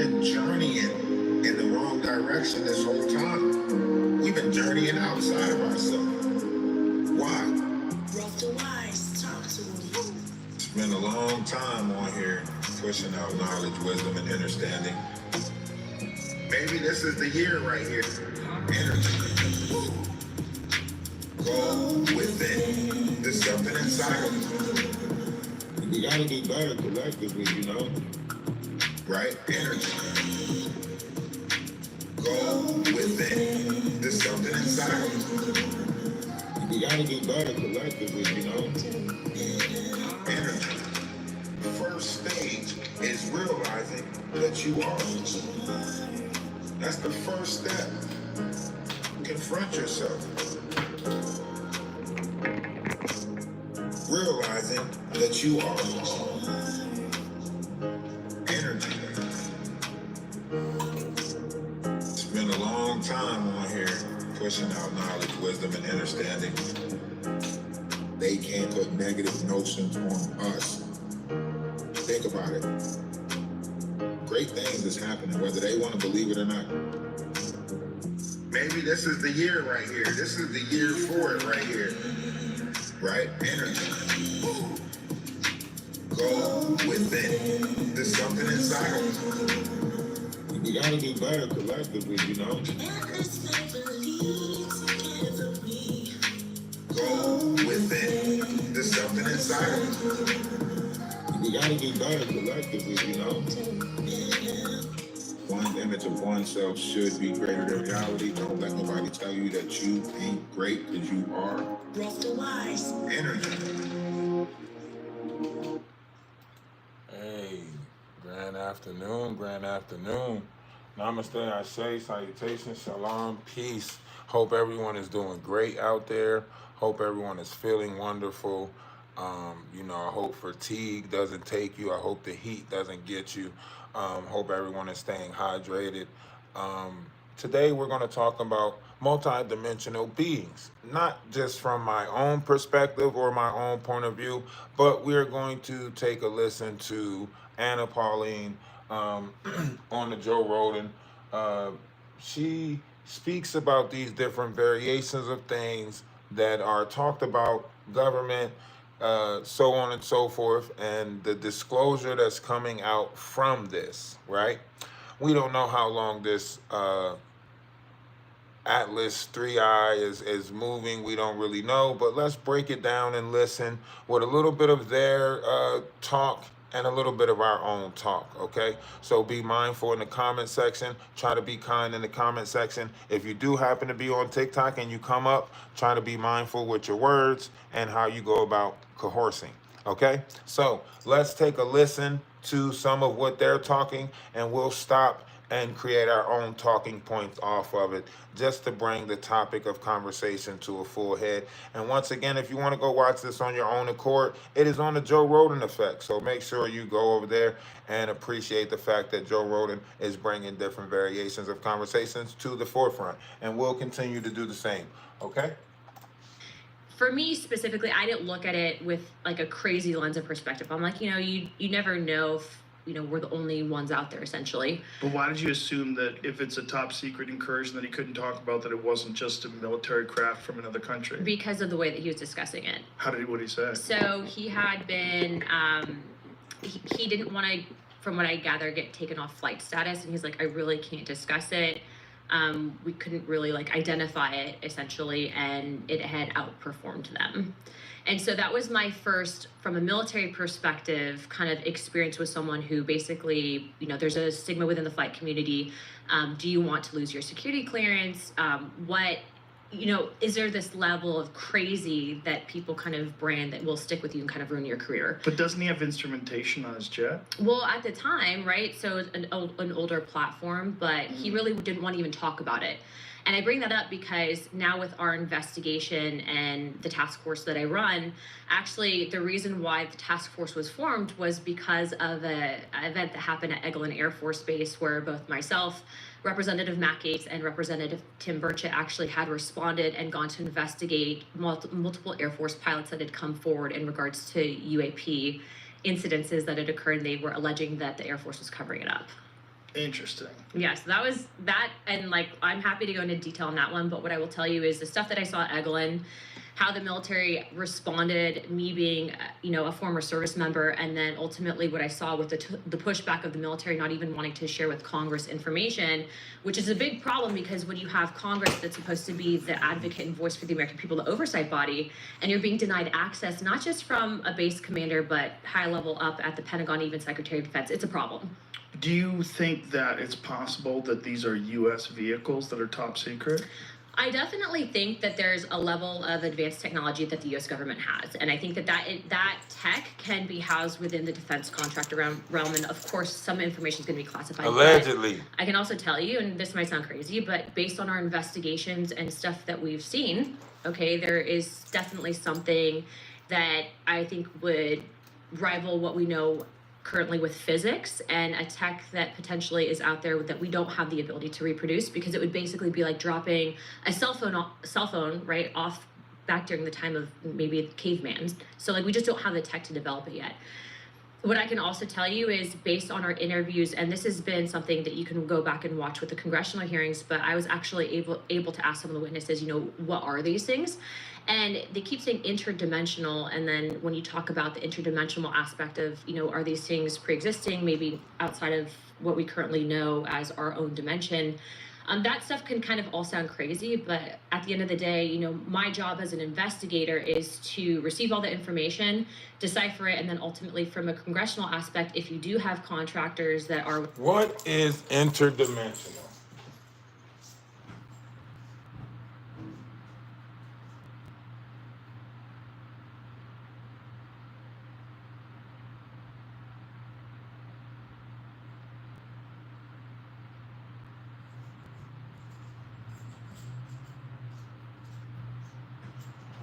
been journeying in the wrong direction this whole time. We've been journeying outside of ourselves. Why? Ralphdawise, talk to me. It's been a long time on here pushing out knowledge, wisdom, and understanding. Maybe this is the year right here. Energy. Go within. There's something inside of you. We gotta do better collectively, you know? Right? Energy. Go within. There's something inside of you. We gotta do better collectively, you know? Energy. The first stage is realizing that you are. That's the first step. Confront yourself. Realizing that you are. Energy. It's been a long time on here pushing out knowledge, wisdom, and understanding. They can't put negative notions on us. Think about it. Great things is happening, whether they want to believe it or not. Maybe this is the year right here. This is the year for it right here. Right? Energy. Go within. There's something inside of you. We gotta do better collectively, you know? Go within. There's something inside of you. We gotta do better collectively, you know? One image of oneself should be greater than reality. Don't let nobody tell you that you ain't great, because you are. Ralphdawise. Energy. Hey, grand afternoon. Namaste, Ashe, salutations, shalom, peace. Hope everyone is doing great out there. Hope everyone is feeling wonderful. I hope fatigue doesn't take you. I hope the heat doesn't get you. Hope everyone is staying hydrated. Today we're going to talk about multidimensional beings, not just from my own perspective or my own point of view, but we're going to take a listen to Anna Pauline on the Joe Rogan. She speaks about these different variations of things that are talked about, government, so on and so forth, and the disclosure that's coming out from this, right? We don't know how long this Atlas 3i is moving. We don't really know, but let's break it down and listen with a little bit of their talk and a little bit of our own talk, okay? So be mindful in the comment section. Try to be kind in the comment section. If you do happen to be on TikTok and you come up, try to be mindful with your words and how you go about coercing, okay? So let's take a listen to some of what they're talking, and we'll stop and create our own talking points off of it, just to bring the topic of conversation to a full head. And once again, if you want to go watch this on your own accord, it is on the Joe Rogan Effect. So make sure you go over there and appreciate the fact that Joe Rogan is bringing different variations of conversations to the forefront. And we'll continue to do the same, okay? For me specifically, I didn't look at it with like a crazy lens of perspective. I'm like, you never know if we're the only ones out there, essentially. But why did you assume that if it's a top secret incursion that he couldn't talk about, that it wasn't just a military craft from another country? Because of the way that he was discussing it. What did he say? So he had been, he didn't want to, from what I gather, get taken off flight status. And he's like, I really can't discuss it. We couldn't really identify it, essentially, and it had outperformed them. And so that was my first, from a military perspective, kind of experience with someone who basically, there's a stigma within the flight community. Do you want to lose your security clearance? Is there this level of crazy that people kind of brand that will stick with you and kind of ruin your career? But doesn't he have instrumentation on his jet? Well, at the time, right? So an older platform, but he really didn't want to even talk about it. And I bring that up because now with our investigation and the task force that I run, actually the reason why the task force was formed was because of an event that happened at Eglin Air Force Base, where both myself, Representative Matt Gaetz, and Representative Tim Burchett actually had responded and gone to investigate multiple Air Force pilots that had come forward in regards to UAP incidences that had occurred. They were alleging that the Air Force was covering it up. Interesting. Yeah, so that was that, and like I'm happy to go into detail on that one, but what I will tell you is the stuff that I saw at Eglin, how the military responded, me being a former service member, and then ultimately what I saw with the pushback of the military not even wanting to share with Congress information, which is a big problem because when you have Congress that's supposed to be the advocate and voice for the American people, the oversight body, and you're being denied access not just from a base commander but high level up at the Pentagon, even Secretary of Defense, it's a problem. Do you think that it's possible that these are U.S. vehicles that are top secret? I definitely think that there's a level of advanced technology that the U.S. government has, and I think that tech can be housed within the defense contract realm, and of course, some information is going to be classified. Allegedly. I can also tell you, and this might sound crazy, but based on our investigations and stuff that we've seen, okay, there is definitely something that I think would rival what we know currently with physics, and a tech that potentially is out there that we don't have the ability to reproduce, because it would basically be like dropping a cell phone right off back during the time of maybe caveman. So like we just don't have the tech to develop it yet. What I can also tell you is based on our interviews, and this has been something that you can go back and watch with the congressional hearings, but I was actually able to ask some of the witnesses, what are these things? And they keep saying interdimensional, and then when you talk about the interdimensional aspect of, are these things pre-existing, maybe outside of what we currently know as our own dimension, that stuff can kind of all sound crazy, but at the end of the day, my job as an investigator is to receive all the information, decipher it, and then ultimately from a congressional aspect, if you do have contractors that are... What is interdimensional?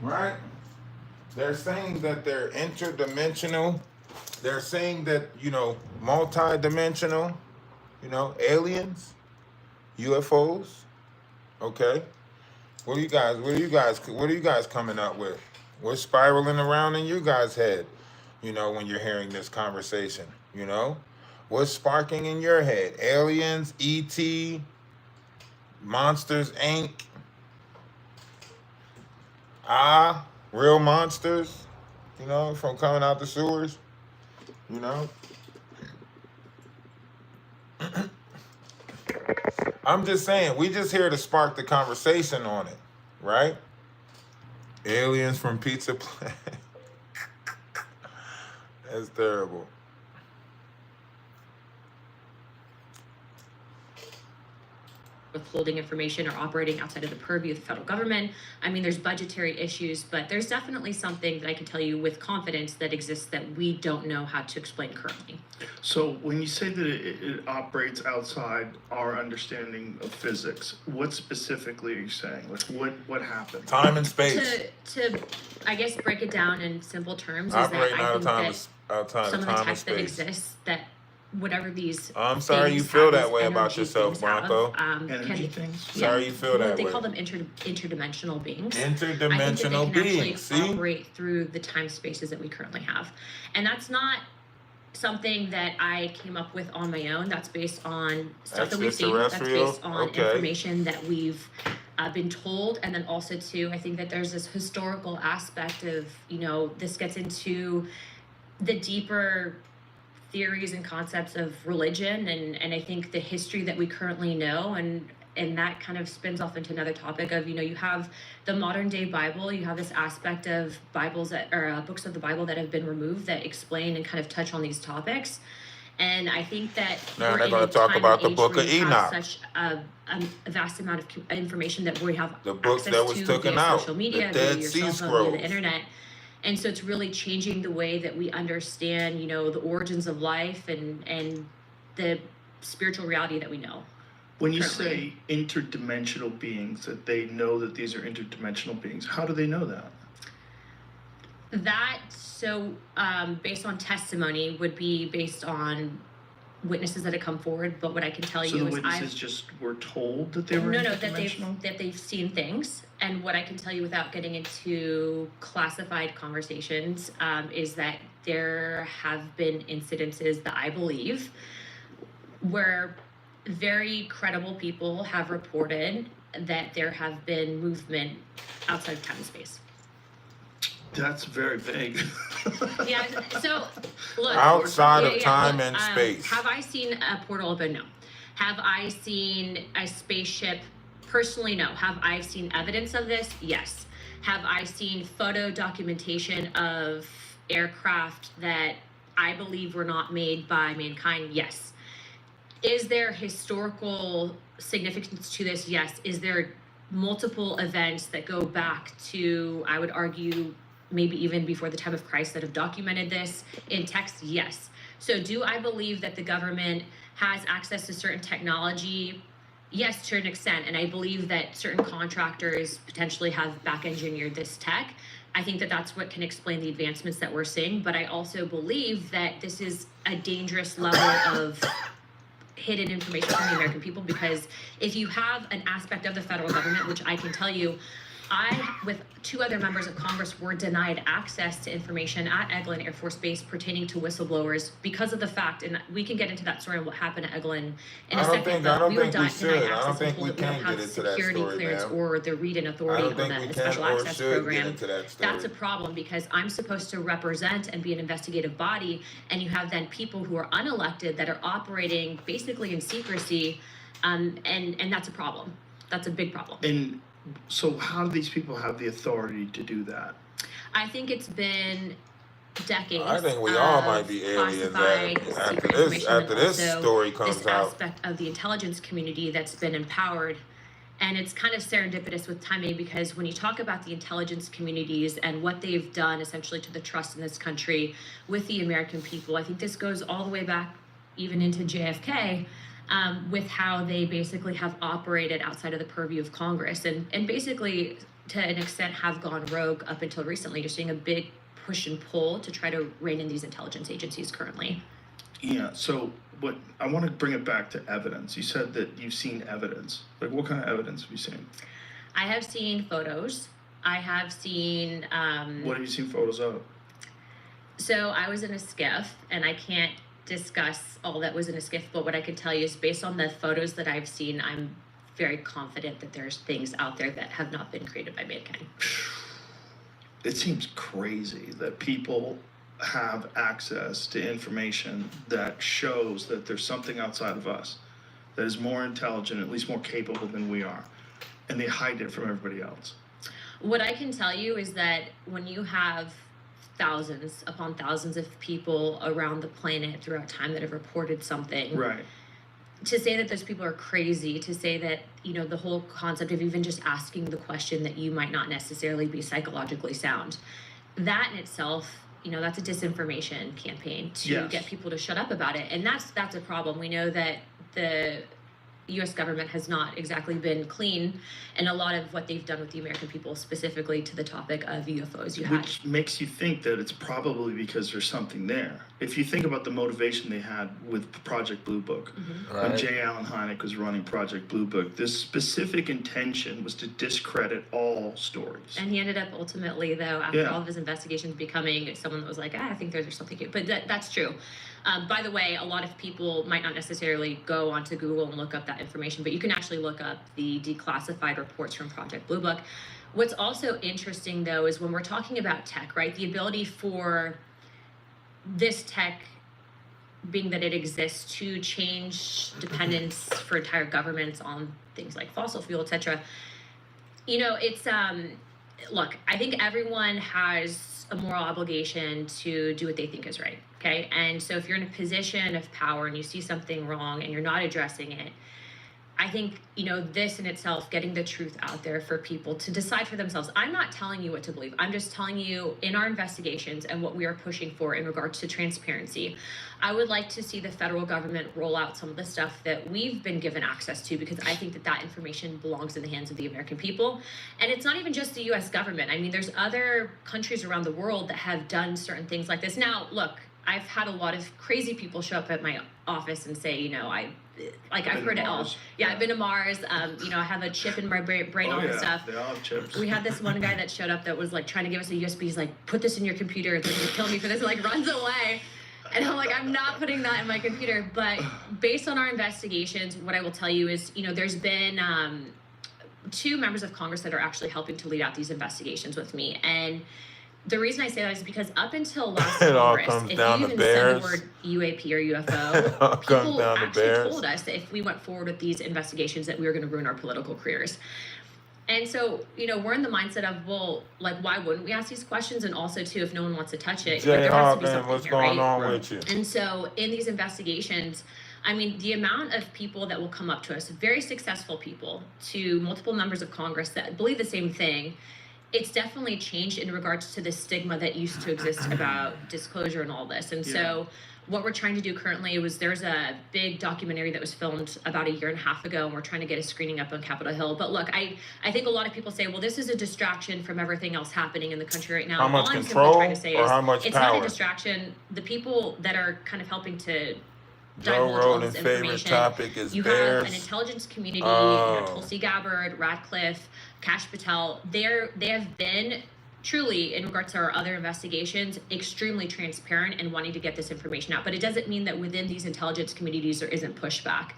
Right? They're saying that they're interdimensional. They're saying that, multidimensional, aliens, UFOs. Okay. What are you guys coming up with? What's spiraling around in you guys' head, when you're hearing this conversation, What's sparking in your head? Aliens, ET, Monsters, Inc., real monsters, from coming out the sewers, I'm just saying, we just here to spark the conversation on it, right? Aliens from Pizza Planet. That's terrible. withholding information or operating outside of the purview of the federal government. I mean, there's budgetary issues, but there's definitely something that I can tell you with confidence that exists that we don't know how to explain currently. So when you say that it operates outside our understanding of physics, what specifically are you saying? Like what happened? Time and space. To I guess break it down in simple terms, Operating is that I think outside some of of the time tech and space that exists, that whatever these I'm sorry you things feel have, that these way about energy yourself, things have, Bronco. Energy things? Sorry you feel that they way. call them interdimensional beings. Interdimensional beings. See? Operate through the time spaces that we currently have, and that's not something that I came up with on my own. That's based on stuff that we've seen. That's based on information that we've been told, and then also too, I think that there's this historical aspect of, this gets into the deeper theories and concepts of religion, and I think the history that we currently know, and that kind of spins off into another topic of, you have the modern day Bible, you have this aspect of Bibles that or books of the Bible that have been removed that explain and kind of touch on these topics. And I think that now they're going to talk about the book of Enoch. Such a vast amount of information that we have the books that was taken via out, social media, the Dead via Sea your cell phone, Scrolls, via the internet. And so it's really changing the way that we understand, the origins of life and the spiritual reality that we know. When you say interdimensional beings, that they know that these are interdimensional beings, how do they know that? Based on testimony would be based on witnesses that have come forward, but what I can tell you is So the witnesses just were told that they were interdimensional? that they've seen things, and what I can tell you without getting into classified conversations is that there have been incidences that I believe where very credible people have reported that there have been movement outside of time and space. That's very vague. Yeah, so look. Outside of time and space. Have I seen a portal open? No. Have I seen a spaceship? Personally, no. Have I seen evidence of this? Yes. Have I seen photo documentation of aircraft that I believe were not made by mankind? Yes. Is there historical significance to this? Yes. Is there multiple events that go back to, I would argue, maybe even before the time of Christ that have documented this in text? Yes. So do I believe that the government has access to certain technology? Yes, to an extent. And I believe that certain contractors potentially have back engineered this tech. I think that that's what can explain the advancements that we're seeing. But I also believe that this is a dangerous level of hidden information from the American people, because if you have an aspect of the federal government, which I can tell you, I, with 2 other members of Congress, were denied access to information at Eglin Air Force Base pertaining to whistleblowers because of the fact, and we can get into that story and what happened at Eglin in a second, but we were denied access and told that we don't have security clearance or the read-in authority on the special access program. That's a problem, because I'm supposed to represent and be an investigative body, and you have then people who are unelected that are operating basically in secrecy, and that's a problem. That's a big problem. And so how do these people have the authority to do that? I think it's been decades. I think we all might be aliens after this story comes this out. Aspect of the intelligence community that's been empowered. And it's kind of serendipitous with timing, because when you talk about the intelligence communities and what they've done essentially to the trust in this country with the American people, I think this goes all the way back even into JFK. With how they basically have operated outside of the purview of Congress, and basically to an extent have gone rogue up until recently. You're seeing a big push and pull to try to rein in these intelligence agencies currently. Yeah, so what I want to bring it back to evidence. You said that you've seen evidence. Like, what kind of evidence have you seen? I have seen photos. I have seen what have you seen photos of? So I was in a skiff, and I can't discuss all that was in a skiff, but what I can tell you is based on the photos that I've seen, I'm very confident that there's things out there that have not been created by mankind. It seems crazy that people have access to information that shows that there's something outside of us that is more intelligent, at least more capable than we are, and they hide it from everybody else. What I can tell you is that when you have thousands upon thousands of people around the planet throughout time that have reported something. Right. To say that those people are crazy, to say that, the whole concept of even just asking the question that you might not necessarily be psychologically sound, that in itself, that's a disinformation campaign to get people to shut up about it. And that's a problem. We know that the U.S. government has not exactly been clean, and a lot of what they've done with the American people, specifically to the topic of UFOs. Which makes you think that it's probably because there's something there. If you think about the motivation they had with Project Blue Book, when J. Allen Hynek was running Project Blue Book, this specific intention was to discredit all stories. And he ended up ultimately, though, after all of his investigations, becoming someone that was like, I think there's something here. But that's true. By the way, a lot of people might not necessarily go onto Google and look up that information, but you can actually look up the declassified reports from Project Blue Book. What's also interesting, though, is when we're talking about tech, right? The ability for this tech, being that it exists, to change dependence for entire governments on things like fossil fuel, etc. It's look, I think everyone has a moral obligation to do what they think is right. Okay. And so if you're in a position of power and you see something wrong and you're not addressing it, I think, this in itself, getting the truth out there for people to decide for themselves. I'm not telling you what to believe. I'm just telling you in our investigations and what we are pushing for in regards to transparency. I would like to see the federal government roll out some of the stuff that we've been given access to, because I think that information belongs in the hands of the American people. And it's not even just the U.S. government. I mean, there's other countries around the world that have done certain things like this. Now, look, I've had a lot of crazy people show up at my office and say, I've heard it all. Yeah, I've been to Mars. I have a chip in my brain, all this stuff. They all have chips. We had this one guy that showed up that was like trying to give us a USB. He's like, put this in your computer. It's like, you're killing me for this. And like runs away. And I'm like, I'm not putting that in my computer. But based on our investigations, what I will tell you is, there's been 2 members of Congress that are actually helping to lead out these investigations with me. And the reason I say that is because up until last It all Congress, comes if down you to even said bears. the word UAP or It all UFO, comes people down to actually bears. told us that if we went forward with these investigations that we were going to ruin our political careers. And so, we're in the mindset of, well, like, why wouldn't we ask these questions? And also, too, if no one wants to touch it, Jay there has to be Hawkins, something what's here, going right? on Right. with you? And so in these investigations, I mean, the amount of people that will come up to us, very successful people, to multiple members of Congress that believe the same thing, it's definitely changed in regards to the stigma that used to exist about disclosure and all this. And so what we're trying to do currently was, there's a big documentary that was filmed about 1.5 years ago, and we're trying to get a screening up on Capitol Hill. But look, I think a lot of people say, well, this is a distraction from everything else happening in the country right now. How much All I'm simply control trying to say or is, how much it's not power? a distraction. The people that are kind of helping to Joe divulge all Rogan's this favorite information, topic is you have an bears. intelligence community, Oh. Tulsi Gabbard, Radcliffe, Kash Patel. They have been truly, in regards to our other investigations, extremely transparent and wanting to get this information out. But it doesn't mean that within these intelligence communities there isn't pushback.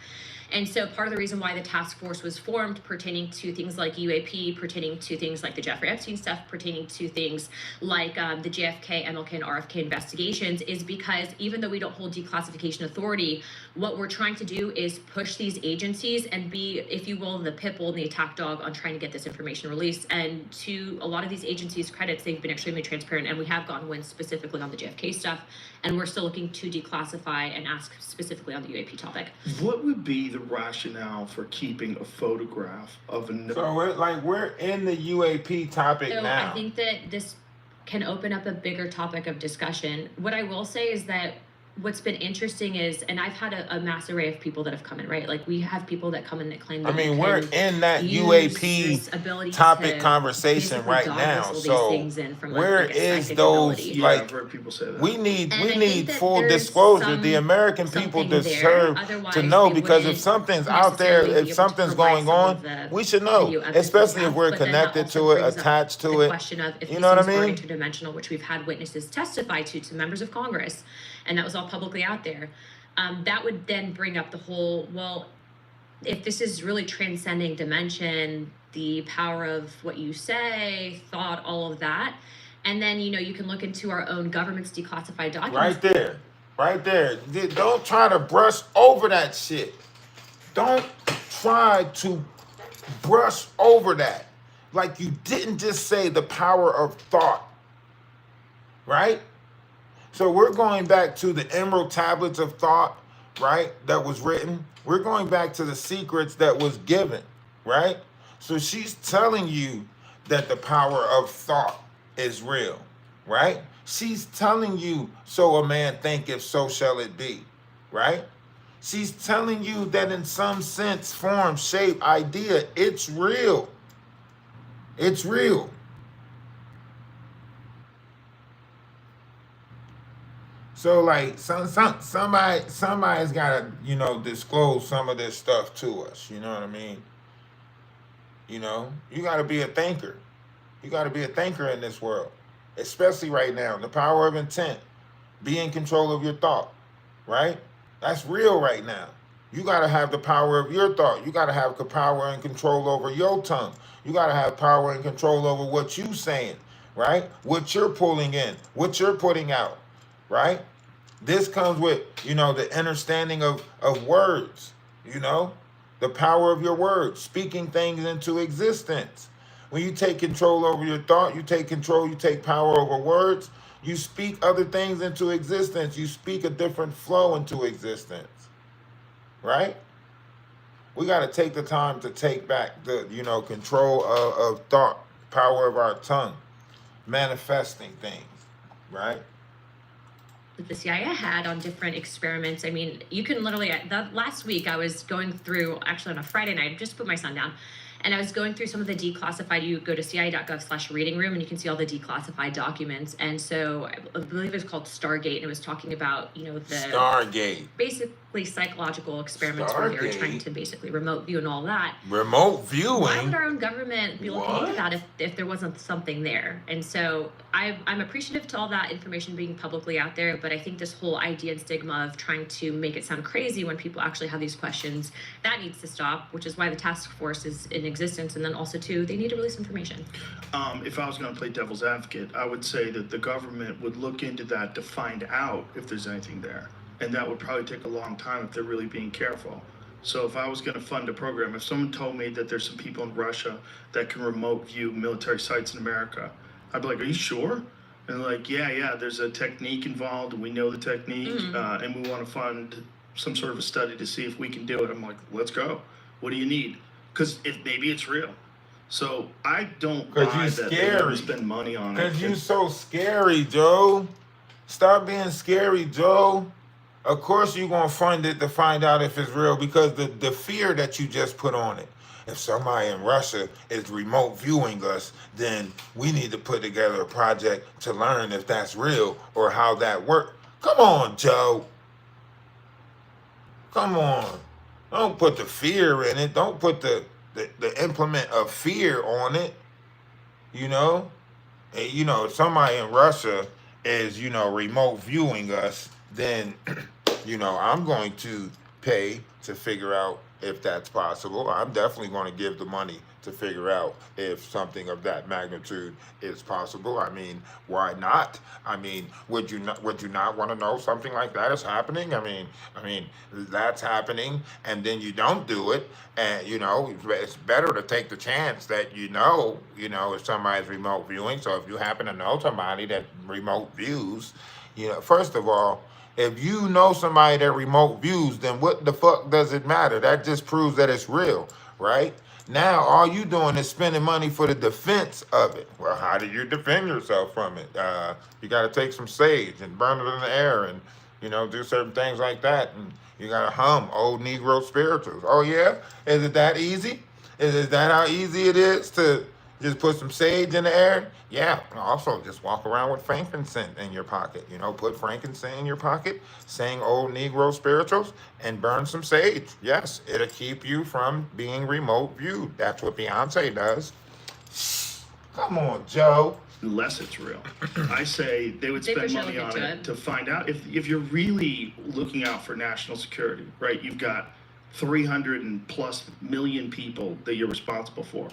And so part of the reason why the task force was formed, pertaining to things like UAP, pertaining to things like the Jeffrey Epstein stuff, pertaining to things like the JFK, MLK, and RFK investigations, is because even though we don't hold declassification authority, what we're trying to do is push these agencies and be, if you will, the pit bull and the attack dog on trying to get this information released. And to a lot of these agencies' credits, they've been extremely transparent, and we have gotten wins specifically on the JFK stuff, and we're still looking to declassify and ask specifically on the UAP topic. What would be the rationale for keeping a photograph of a So we're in the UAP topic So now. I think that this can open up a bigger topic of discussion. What I will say is that what's been interesting is, and I've had a mass array of people that have come in, right? Like, we have people that come in that claim that we're in that use UAP this ability topic to conversation basically right dog now. whistle these So things in from, where like a is psychic those, ability. Yeah, like, I've heard people say that. we need And I think need that full there's disclosure. The American people something there. deserve Otherwise, to know, they because if wouldn't something's out there, necessarily be if able to something's provide going some on, of the we should video know, evidence especially we if have. we're But then that connected also to it, brings up attached to the it. question of, if You these know what I things are mean? interdimensional, which we've had witnesses testify to members of Congress, and that was all publicly out there. That would then bring up the whole, well, if this is really transcending dimension, the power of what you say, thought, all of that. And then, you can look into our own government's declassified documents. Right there. Don't try to brush over that shit. Don't try to brush over that. Like, you didn't just say the power of thought. Right? So we're going back to the Emerald Tablets of Thought, right? That was written. We're going back to the secrets that was given, right? So she's telling you that the power of thought is real, right? She's telling you, so a man thinketh, so shall it be, right? She's telling you that in some sense, form, shape, idea, it's real. It's real. So, like, somebody's got to, disclose some of this stuff to us. You know what I mean? You got to be a thinker. You got to be a thinker in this world, especially right now. The power of intent. Be in control of your thought, right? That's real right now. You got to have the power of your thought. You got to have the power and control over your tongue. You got to have power and control over what you're saying, right? What you're pulling in, what you're putting out. Right? This comes with, the understanding of words, the power of your words, speaking things into existence. When you take control over your thought, you take control, you take power over words, you speak other things into existence, you speak a different flow into existence. Right? We got to take the time to take back the, control of thought, power of our tongue, manifesting things. Right? The CIA had on different experiments. I mean, you can literally, last week I was going through, actually on a Friday night, I just put my son down, and I was going through some of the declassified. You go to cia.gov/reading room and you can see all the declassified documents. And so I believe it was called Stargate, and it was talking about, the Stargate. basically strictly psychological experiments where they're trying to basically remote view and all that. Remote viewing? Why would our own government be looking into What? that if there wasn't something there? And so I'm appreciative to all that information being publicly out there, but I think this whole idea and stigma of trying to make it sound crazy when people actually have these questions, that needs to stop, which is why the task force is in existence. And then also, too, they need to release information. If I was going to play devil's advocate, I would say that the government would look into that to find out if there's anything there. And that would probably take a long time if they're really being careful. So if I was going to fund a program, if someone told me that there's some people in Russia that can remote view military sites in America, I'd be like, are you sure? And they're like, yeah, there's a technique involved, and we know the technique, and we want to fund some sort of a study to see if we can do it. I'm like, let's go. What do you need? Because maybe it's real. So I don't buy that they want to spend money on it. Because you so scary, Joe. Stop being scary, Joe. Of course you're going to fund it to find out if it's real, because the fear that you just put on it. If somebody in Russia is remote viewing us, then we need to put together a project to learn if that's real or how that works. Come on, Joe. Come on. Don't put the fear in it. Don't put the implement of fear on it. You know? And, you know, if somebody in Russia is, you know, remote viewing us, then, you know, I'm going to pay to figure out if that's possible. I'm definitely going to give the money to figure out if something of that magnitude is possible. I mean, why not? I mean, would you not want to know something like that is happening? I mean, that's happening, and then you don't do it, and you know, it's better to take the chance that you know, if somebody's remote viewing. So if you happen to know somebody that remote views, you know, first of all, if you know somebody that remote views, then what the fuck does it matter? That just proves that it's real, right? Now, all you doing is spending money for the defense of it. Well, how do you defend yourself from it? You got to take some sage and burn it in the air and, you know, do certain things like that. And you got to hum old Negro spirituals. Oh, yeah? Is it that easy? Is that how easy it is to just put some sage in the air? Yeah. Also, just walk around with frankincense in your pocket. You know, put frankincense in your pocket, sing old Negro spirituals, and burn some sage. Yes, it'll keep you from being remote viewed. That's what Beyonce does. Come on, Joe. Unless it's real. I say they would spend money on it to find out if you're really looking out for national security, right? You've got 300 and plus million people that you're responsible for.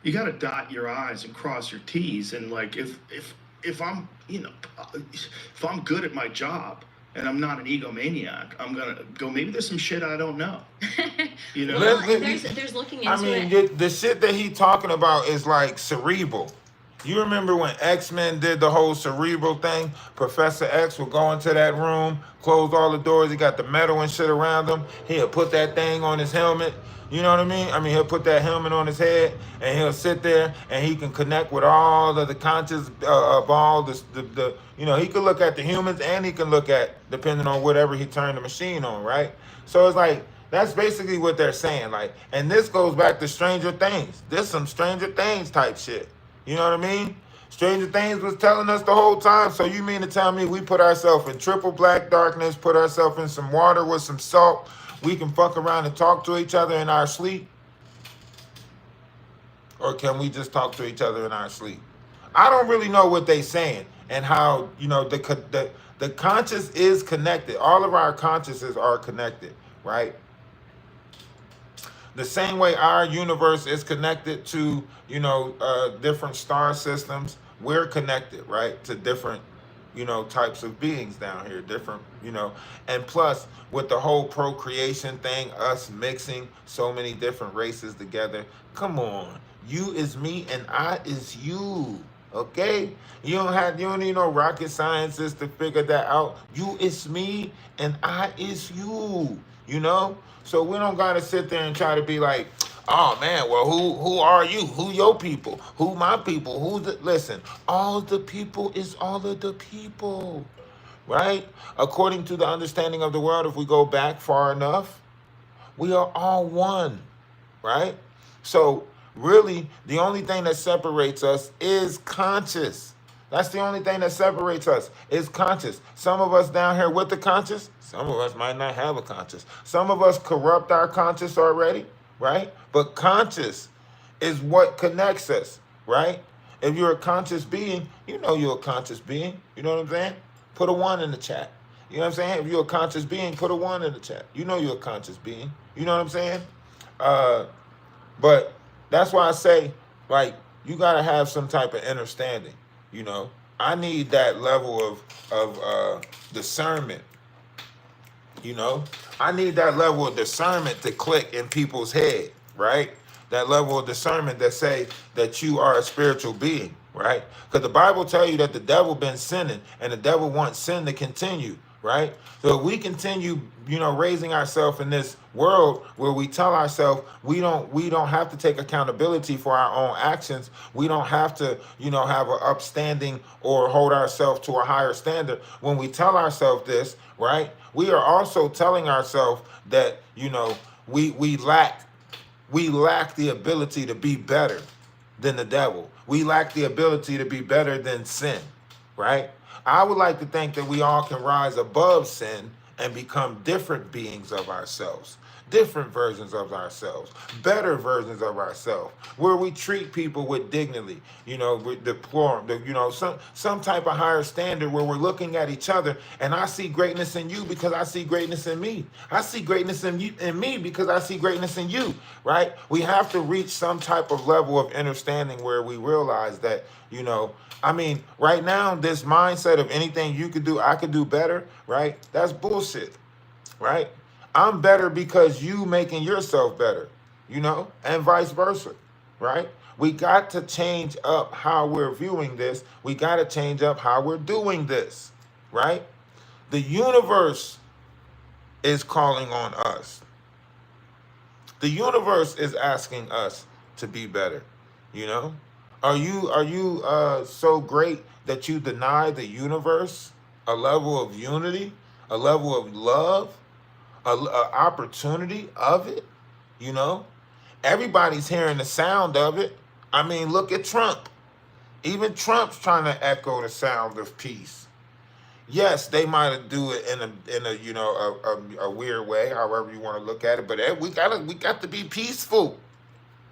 You got to dot your I's and cross your T's. And like, if I'm, you know, if I'm good at my job and I'm not an egomaniac, I'm going to go, maybe there's some shit I don't know. You know? Well, there's looking into it. I mean, the shit that he talking about is like cerebral. You remember when X-Men did the whole cerebral thing? Professor X would go into that room, close all the doors, he got the metal and shit around him. He'll put that thing on his helmet. You know what I mean? I mean, he'll put that helmet on his head, and he'll sit there, and he can connect with all of the conscious of all the you know, he can look at the humans, and he can look at, depending on whatever he turned the machine on, right? So it's like, that's basically what they're saying. Like, and this goes back to Stranger Things. This some Stranger Things type shit. You know what I mean? Stranger Things was telling us the whole time. So you mean to tell me we put ourselves in triple black darkness, put ourselves in some water with some salt, we can fuck around and talk to each other in our sleep? Or can we just talk to each other in our sleep? I don't really know what they saying and how, you know, the conscious is connected. All of our consciouses are connected, right? The same way our universe is connected to, you know, different star systems, we're connected, right, to different, you know, types of beings down here, different, you know, and plus with the whole procreation thing, us mixing so many different races together, come on, you is me and I is you, okay? You don't need no rocket scientists to figure that out. You is me and I is you, you know? So we don't gotta sit there and try to be like, oh man, well who are you? Who your people? Who my people? Listen, all the people is all of the people, right? According to the understanding of the world, if we go back far enough, we are all one, right? So really, the only thing that separates us is conscious. That's the only thing that separates us is conscious. Some of us down here with the conscious, some of us might not have a conscious. Some of us corrupt our conscious already, right? But conscious is what connects us, right? If you're a conscious being, you know you're a conscious being. You know what I'm saying? Put a 1 in the chat. You know what I'm saying? If you're a conscious being, put a 1 in the chat. You know you're a conscious being. You know what I'm saying? But that's why I say, like, you gotta have some type of understanding. You know, I need that level of discernment. You know, I need that level of discernment to click in people's head, right? That level of discernment that say that you are a spiritual being, right? Because the Bible tell you that the devil been sinning and the devil wants sin to continue, right? So if we continue, you know, raising ourselves in this world where we tell ourselves we don't have to take accountability for our own actions. We don't have to, you know, have an upstanding or hold ourselves to a higher standard. When we tell ourselves this, right, we are also telling ourselves that, you know, we lack the ability to be better than the devil. We lack the ability to be better than sin, right? I would like to think that we all can rise above sin and become different beings of ourselves, different versions of ourselves, better versions of ourselves, where we treat people with dignity, you know, with deplorable, you know, some type of higher standard where we're looking at each other and I see greatness in you because I see greatness in me. I see greatness in me because I see greatness in you, right? We have to reach some type of level of understanding where we realize that, you know, I mean, right now, this mindset of anything you could do, I could do better, right? That's bullshit, right? I'm better because you making yourself better, you know, and vice versa, right? We got to change up how we're viewing this. We got to change up how we're doing this, right? The universe is calling on us. The universe is asking us to be better, you know? Are you so great that you deny the universe a level of unity, a level of love, a opportunity of it? You know, everybody's hearing the sound of it. I mean, look at Trump. Even Trump's trying to echo the sound of peace. Yes, they might do it in a you know a weird way, however you want to look at it. But we got to be peaceful.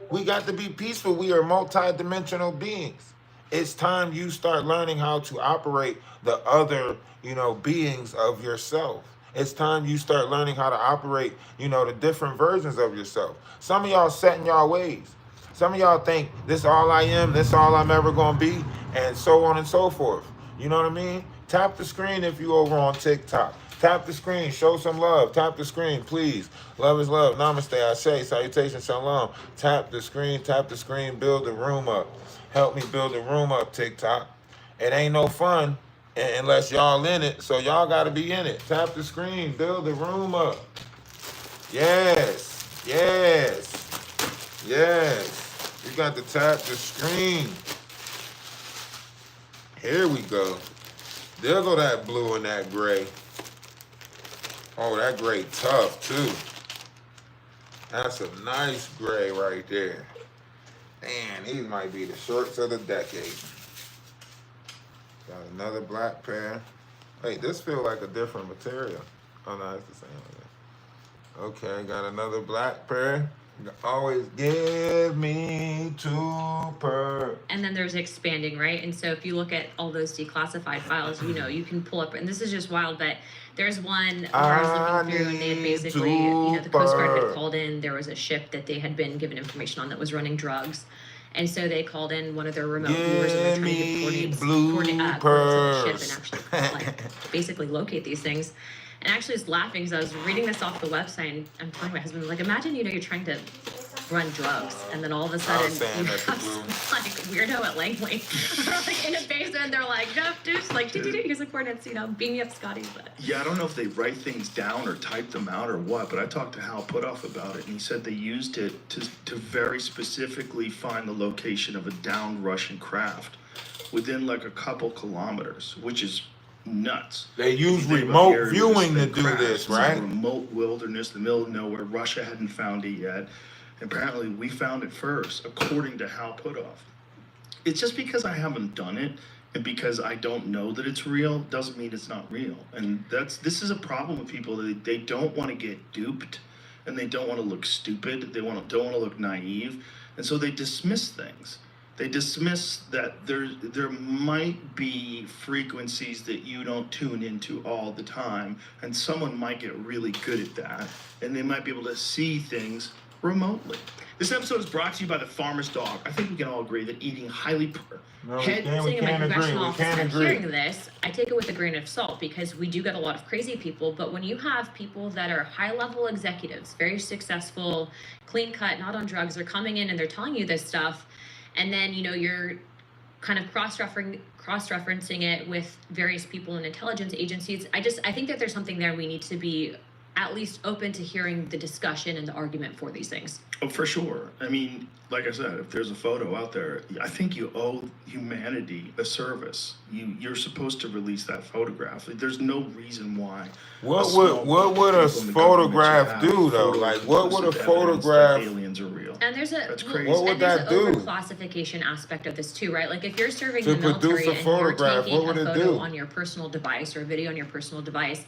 We got to be peaceful. We are multidimensional beings. It's time you start learning how to operate the other, you know, beings of yourself. It's time you start learning how to operate, you know, the different versions of yourself. Some of y'all set in y'all ways. Some of y'all think this all I am, this all I'm ever gonna be, and so on and so forth. You know what I mean? Tap the screen if you over on TikTok. Tap the screen, show some love. Tap the screen, please. Love is love. Namaste, Ashe, salutation, shalom. Tap the screen, build the room up. Help me build the room up, TikTok. It ain't no fun unless y'all in it, so y'all gotta be in it. Tap the screen, build the room up. Yes, yes, yes. You got to tap the screen. Here we go. There go that blue and that gray. Oh, that gray tough too. That's a nice gray right there. Man, these might be the shorts of the decade. Got another black pair. Wait, this feels like a different material. Oh no, it's the same. Okay, got another black pair. Always give me 2 per. And then there's expanding, right? And so if you look at all those declassified files, you know, you can pull up, and this is just wild, but there's one where I was looking through and they had basically, you know, the Coast Guard had called in, there was a ship that they had been given information on that was running drugs. And so they called in one of their remote viewers and they're trying to coordinate the ship and actually like basically locate these things. And actually was laughing because I was reading this off the website and I'm telling my husband, like, imagine, you know, you're trying to run drugs and then all of a sudden you have some, like, weirdo at Langley like in a basement, they're like, no, dude, like, here's the coordinates, you know, beam me up, Scotty. But yeah, I don't know if they write things down or type them out or what, but I talked to Hal Putoff about it and he said they used it to very specifically find the location of a downed Russian craft within like a couple kilometers, which is nuts. They use remote viewing to do this, right? Remote wilderness, the middle of nowhere. Russia hadn't found it yet. Apparently, we found it first, according to Hal Putoff. It's just because I haven't done it And because I don't know that it's real doesn't mean it's not real. And this is a problem with people. They don't want to get duped, and they don't want to look stupid. They don't want to look naive, and so they dismiss things. They dismiss that there might be frequencies that you don't tune into all the time, and someone might get really good at that, and they might be able to see things remotely. This episode is brought to you by the Farmer's Dog. I think we can all agree that eating highly No, we Sitting in my can't agree. congressional We office, can't I'm agree. hearing this, I take it with a grain of salt because we do get a lot of crazy people. But when you have people that are high-level executives, very successful, clean-cut, not on drugs, they're coming in and they're telling you this stuff, and then you're kind of cross-referencing it with various people in intelligence agencies. I think that there's something there we need to be at least open to hearing the discussion and the argument for these things. Oh, for sure. I mean, like I said, if there's a photo out there, I think you owe humanity a service. You're supposed to release that photograph. Like, there's no reason why. What would a photograph do though? Like, what would a photograph? Aliens are real. And there's That's crazy. What would and there's that an do? overclassification aspect of this too, right? Like if you're serving To the military produce a and you're photograph, taking what would a it photo do? on your personal device or a video on your personal device,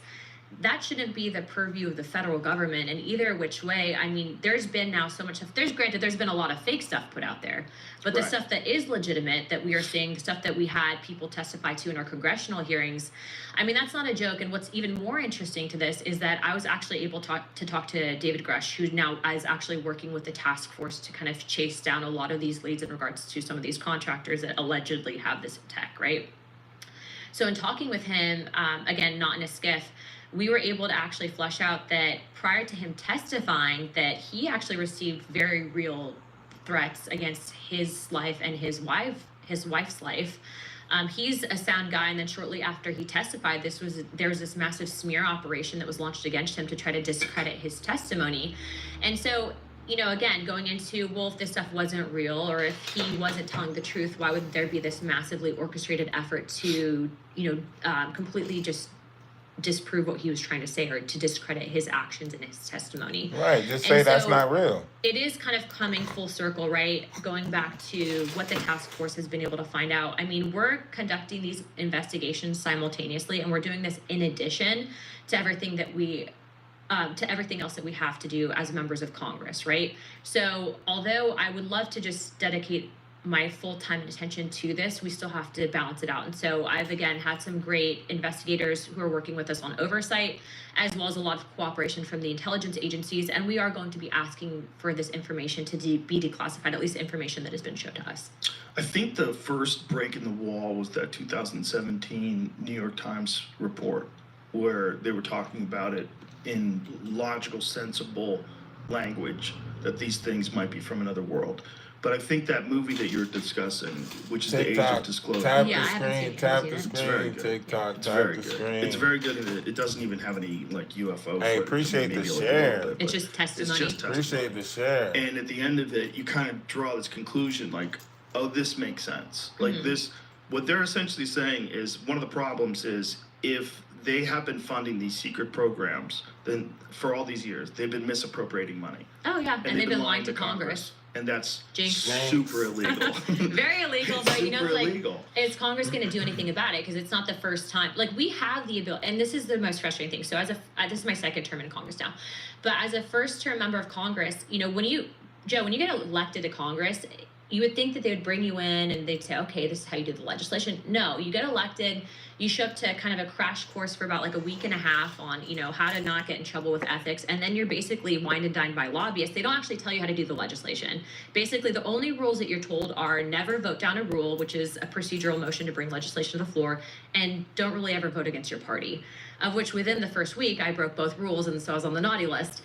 that shouldn't be the purview of the federal government. And either which way, I mean, there's been now so much stuff. There's been a lot of fake stuff put out there, but the Right. stuff that is legitimate that we are seeing, the stuff that we had people testify to in our congressional hearings, I mean, that's not a joke. And what's even more interesting to this is that I was actually able to talk to David Grush, who now is actually working with the task force to kind of chase down a lot of these leads in regards to some of these contractors that allegedly have this tech, right? So in talking with him, again, not in a skiff, we were able to actually flesh out that prior to him testifying that he actually received very real threats against his life and his wife's life. He's a sound guy, and then shortly after he testified, there was this massive smear operation that was launched against him to try to discredit his testimony. And so, again, going into, well, if this stuff wasn't real or if he wasn't telling the truth, why would there be this massively orchestrated effort to, completely just disprove what he was trying to say or to discredit his actions and his testimony? Right, just say that's not real. It is kind of coming full circle, right? Going back to what the task force has been able to find out. I mean, we're conducting these investigations simultaneously, and we're doing this in addition to everything that to everything else that we have to do as members of Congress, right? So although I would love to just dedicate my full time and attention to this, we still have to balance it out. And so I've again had some great investigators who are working with us on oversight, as well as a lot of cooperation from the intelligence agencies. And we are going to be asking for this information to be declassified, at least information that has been shown to us. I think the first break in the wall was that 2017 New York Times report where they were talking about it in logical, sensible language, that these things might be from another world. But I think that movie that you're discussing, which is The Age of Disclosure. Tap Yeah, I the haven't screen, seen it. tap the It's It's very screen, good. TikTok, It's tap very the good. screen. It's very good, and it doesn't even have any like UFO. Hey, footage. appreciate Maybe the a little share. bit, It's but just testimony. It's just testimony. Appreciate the share. And at the end of it, you kind of draw this conclusion, like, oh, this makes sense. Like this, what they're essentially saying is one of the problems is if they have been funding these secret programs, then for all these years they've been misappropriating money. Oh yeah, and they've been lying to Congress. Congress. And that's Jinx. super illegal. Very illegal, but Super like, illegal. is Congress going to do anything about it? Because it's not the first time. Like, we have the ability, and this is the most frustrating thing. So this is my second term in Congress now, but as a first term member of Congress, when you get elected to Congress, you would think that they would bring you in and they'd say, okay, this is how you do the legislation. No, you get elected, you show up to kind of a crash course for about like a week and a half on, how to not get in trouble with ethics. And then you're basically wined and dined by lobbyists. They don't actually tell you how to do the legislation. Basically, the only rules that you're told are never vote down a rule, which is a procedural motion to bring legislation to the floor, and don't really ever vote against your party. Of which within the first week, I broke both rules, and so I was on the naughty list,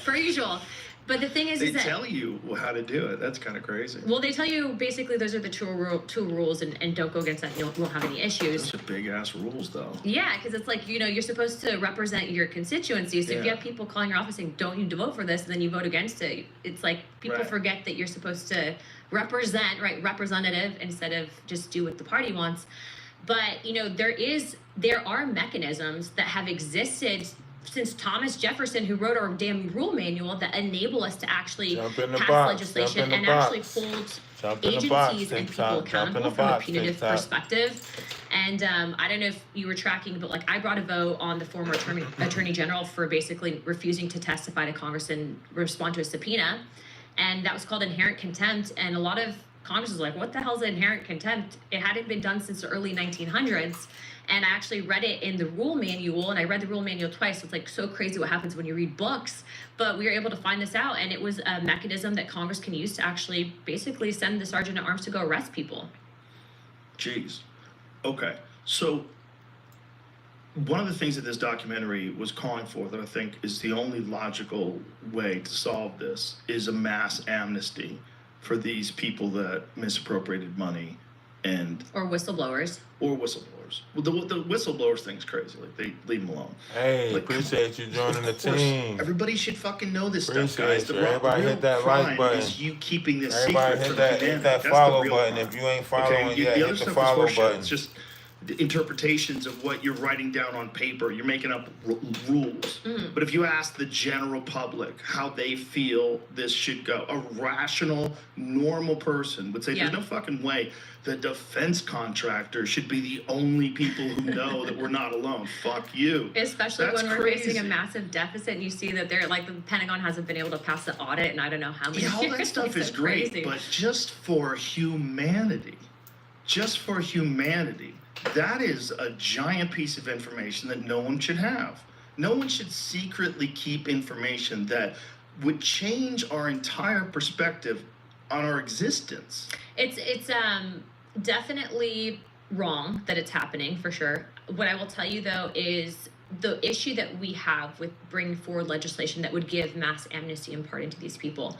per usual. But the thing is, They is that tell you how to do it. That's kind of crazy. well, they tell you basically those are the two rules, and don't go against that. You won't have any issues. Those are big ass rules, though. Yeah, because it's like, you're supposed to represent your constituency. So if you Yeah. have people calling your office saying, don't you vote for this, and then you vote against it, it's like people Right. forget that you're supposed to represent, right, representative instead of just do what the party wants. But, there are mechanisms that have existed since Thomas Jefferson, who wrote our damn rule manual that enable us to actually pass box, legislation and actually hold agencies and people accountable from a punitive perspective. And I don't know if you were tracking, but like I brought a vote on the former attorney general for basically refusing to testify to Congress and respond to a subpoena. And that was called inherent contempt. And a lot of Congress was like, what the hell is inherent contempt? It hadn't been done since the early 1900s. And I actually read it in the rule manual, and I read the rule manual twice. So it's like so crazy what happens when you read books. But we were able to find this out, and it was a mechanism that Congress can use to actually basically send the sergeant at arms to go arrest people. Jeez. Okay. So one of the things that this documentary was calling for that I think is the only logical way to solve this is a mass amnesty for these people that misappropriated money and or whistleblowers. Well, the whistleblowers thing's crazy. Like, they leave them alone. Hey, like, appreciate you joining the team. Everybody should fucking know this appreciate stuff, guys. Everybody hit that like button. Is you keeping this Everybody secret hit that follow button. If you ain't following yet, hit the follow button. It's just interpretations of what you're writing down on paper. You're making up rules. Mm. But if you ask the general public how they feel this should go, a rational, normal person would say, there's no fucking way the defense contractors should be the only people who know that we're not alone. Fuck you. Especially when we're facing a massive deficit and you see that they're like the Pentagon hasn't been able to pass the audit and I don't know how many years. All that stuff is great, but just for humanity, that is a giant piece of information that no one should have. No one should secretly keep information that would change our entire perspective on our existence. It's definitely wrong that it's happening, for sure. What I will tell you though is the issue that we have with bringing forward legislation that would give mass amnesty and pardon to these people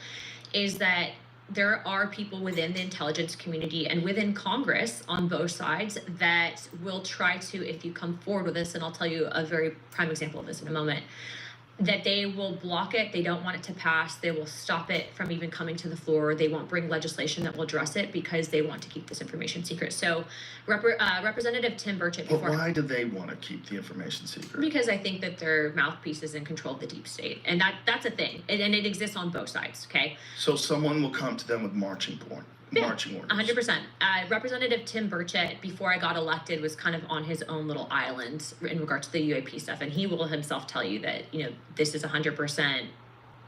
is that there are people within the intelligence community and within Congress on both sides that will try to, if you come forward with this, and I'll tell you a very prime example of this in a moment, that they will block it. They don't want it to pass. They will stop it from even coming to the floor. They won't bring legislation that will address it because they want to keep this information secret. So Representative Tim Burchett before... But why do they want to keep the information secret? Because I think that they're mouthpieces in control of the deep state. And that's a thing. And it exists on both sides, okay? So someone will come to them with marching orders. 100%. Representative Tim Burchett, before I got elected, was kind of on his own little island in regard to the UAP stuff. And he will himself tell you that, this is 100%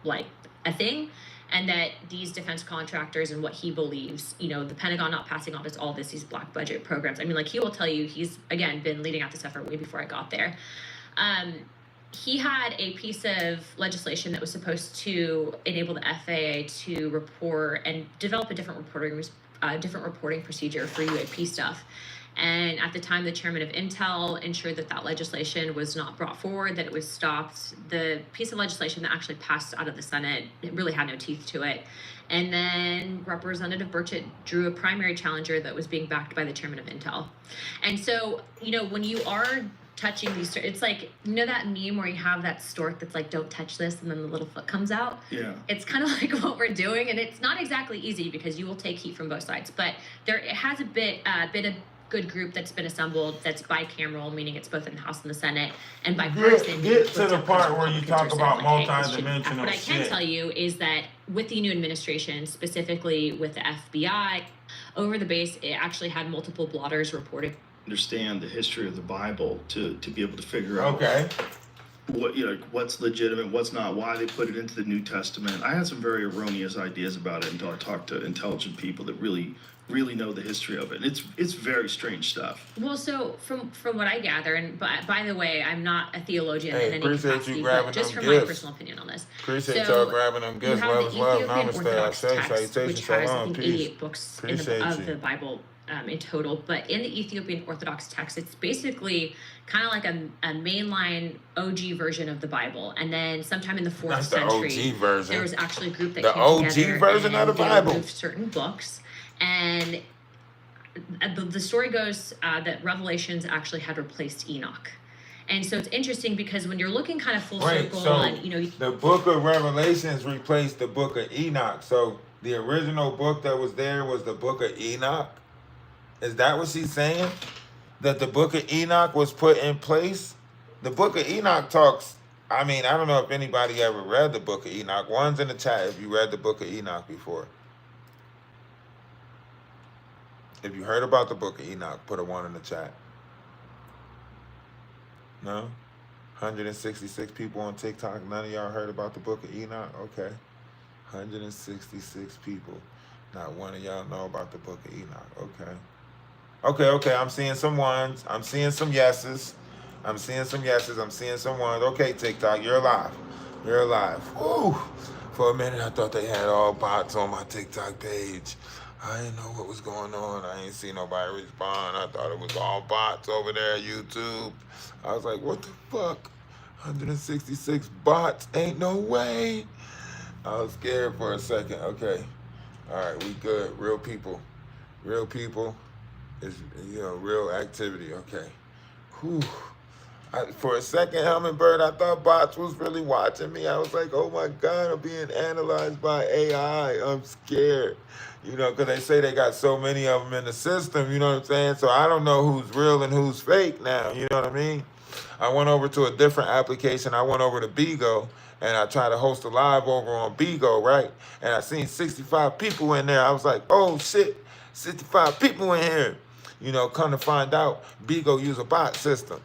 like a thing. And that these defense contractors and what he believes, the Pentagon not passing off all these black budget programs. I mean, like he will tell you, he's, again, been leading out this effort way before I got there. He had a piece of legislation that was supposed to enable the FAA to report and develop a different reporting procedure for UAP stuff. And at the time, the chairman of Intel ensured that legislation was not brought forward, that it was stopped. The piece of legislation that actually passed out of the Senate, it really had no teeth to it. And then Representative Burchett drew a primary challenger that was being backed by the chairman of Intel. And so, when you are touching these, it's like, that meme where you have that stork that's like, don't touch this, and then the little foot comes out? Yeah. It's kind of like what we're doing, and it's not exactly easy because you will take heat from both sides, but it has been a good group that's been assembled that's bicameral, meaning it's both in the House and the Senate, and bipartisan. Get to the part where you talk about multidimensional shit. What I can tell you is that with the new administration, specifically with the FBI, over the base, it actually had multiple blotters reported. Understand the history of the Bible to be able to figure out what what's legitimate, what's not, why they put it into the New Testament. I had some very erroneous ideas about it until I talked to intelligent people that really know the history of it. And it's very strange stuff. Well, so from what I gather, and by the way, I'm not a theologian in any capacity, but just from my personal opinion on this. Appreciate y'all grabbing them gifts. Love is love. Namaste. I say salutations. Which has, Shalom. I think, 88 books of the Bible in total. But in the Ethiopian Orthodox text, it's basically kind of like a mainline OG version of the Bible. And then sometime in the 4th century, there was actually a group that came together version of the Bible. Removed certain books. And the story goes that Revelations actually had replaced Enoch. And so it's interesting because when you're looking kind of full circle on, the book of Revelations replaced the book of Enoch. So the original book that was there was the book of Enoch. Is that what she's saying? That the book of Enoch was put in place? The book of Enoch talks I mean, I don't know if anybody ever read the Book of Enoch. One's in the chat if you read the Book of Enoch before. If you heard about the Book of Enoch, put a 1 in the chat. No? 166 people on TikTok. None of y'all heard about the Book of Enoch? Okay. 166 people. Not one of y'all know about the Book of Enoch. Okay. Okay. I'm seeing some ones. I'm seeing some yeses. I'm seeing some yeses. I'm seeing some ones. Okay, TikTok, you're alive. You're alive. Woo! For a minute, I thought they had all bots on my TikTok page. I didn't know what was going on. I ain't see nobody respond. I thought it was all bots over there at YouTube. I was like, what the fuck? 166 bots? Ain't no way. I was scared for a second. Okay. All right, we good. Real people. Real people is, real activity. Okay. Whew. For a second, Hummingbird, I thought bots was really watching me. I was like, oh my God, I'm being analyzed by AI. I'm scared. Because they say they got so many of them in the system, you know what I'm saying? So I don't know who's real and who's fake now, you know what I mean? I went over to a different application. I went over to Bigo, and I tried to host a live over on Bigo, right? And I seen 65 people in there. I was like, oh shit, 65 people in here. Come to find out, Bigo use a bot system.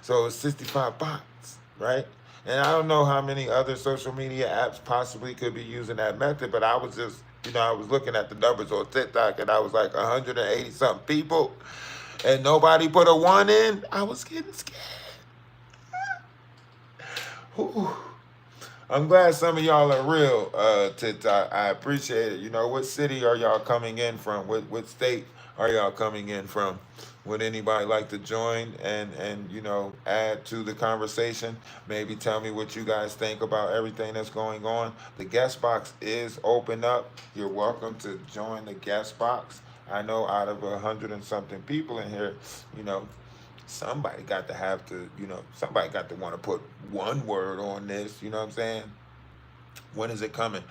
So it's 65 bots, right? And I don't know how many other social media apps possibly could be using that method, but I was just, I was looking at the numbers on TikTok, and I was like 180 something people, and nobody put a 1 in. I was getting scared. Ooh. I'm glad some of y'all are real, TikTok. I appreciate it. What city are y'all coming in from? What state are y'all coming in from? Would anybody like to join and add to the conversation? Maybe tell me what you guys think about everything that's going on. The guest box is open up. You're welcome to join the guest box. I know out of 100 and something people in here, somebody got to somebody got to want to put one word on this, you know what I'm saying? When is it coming?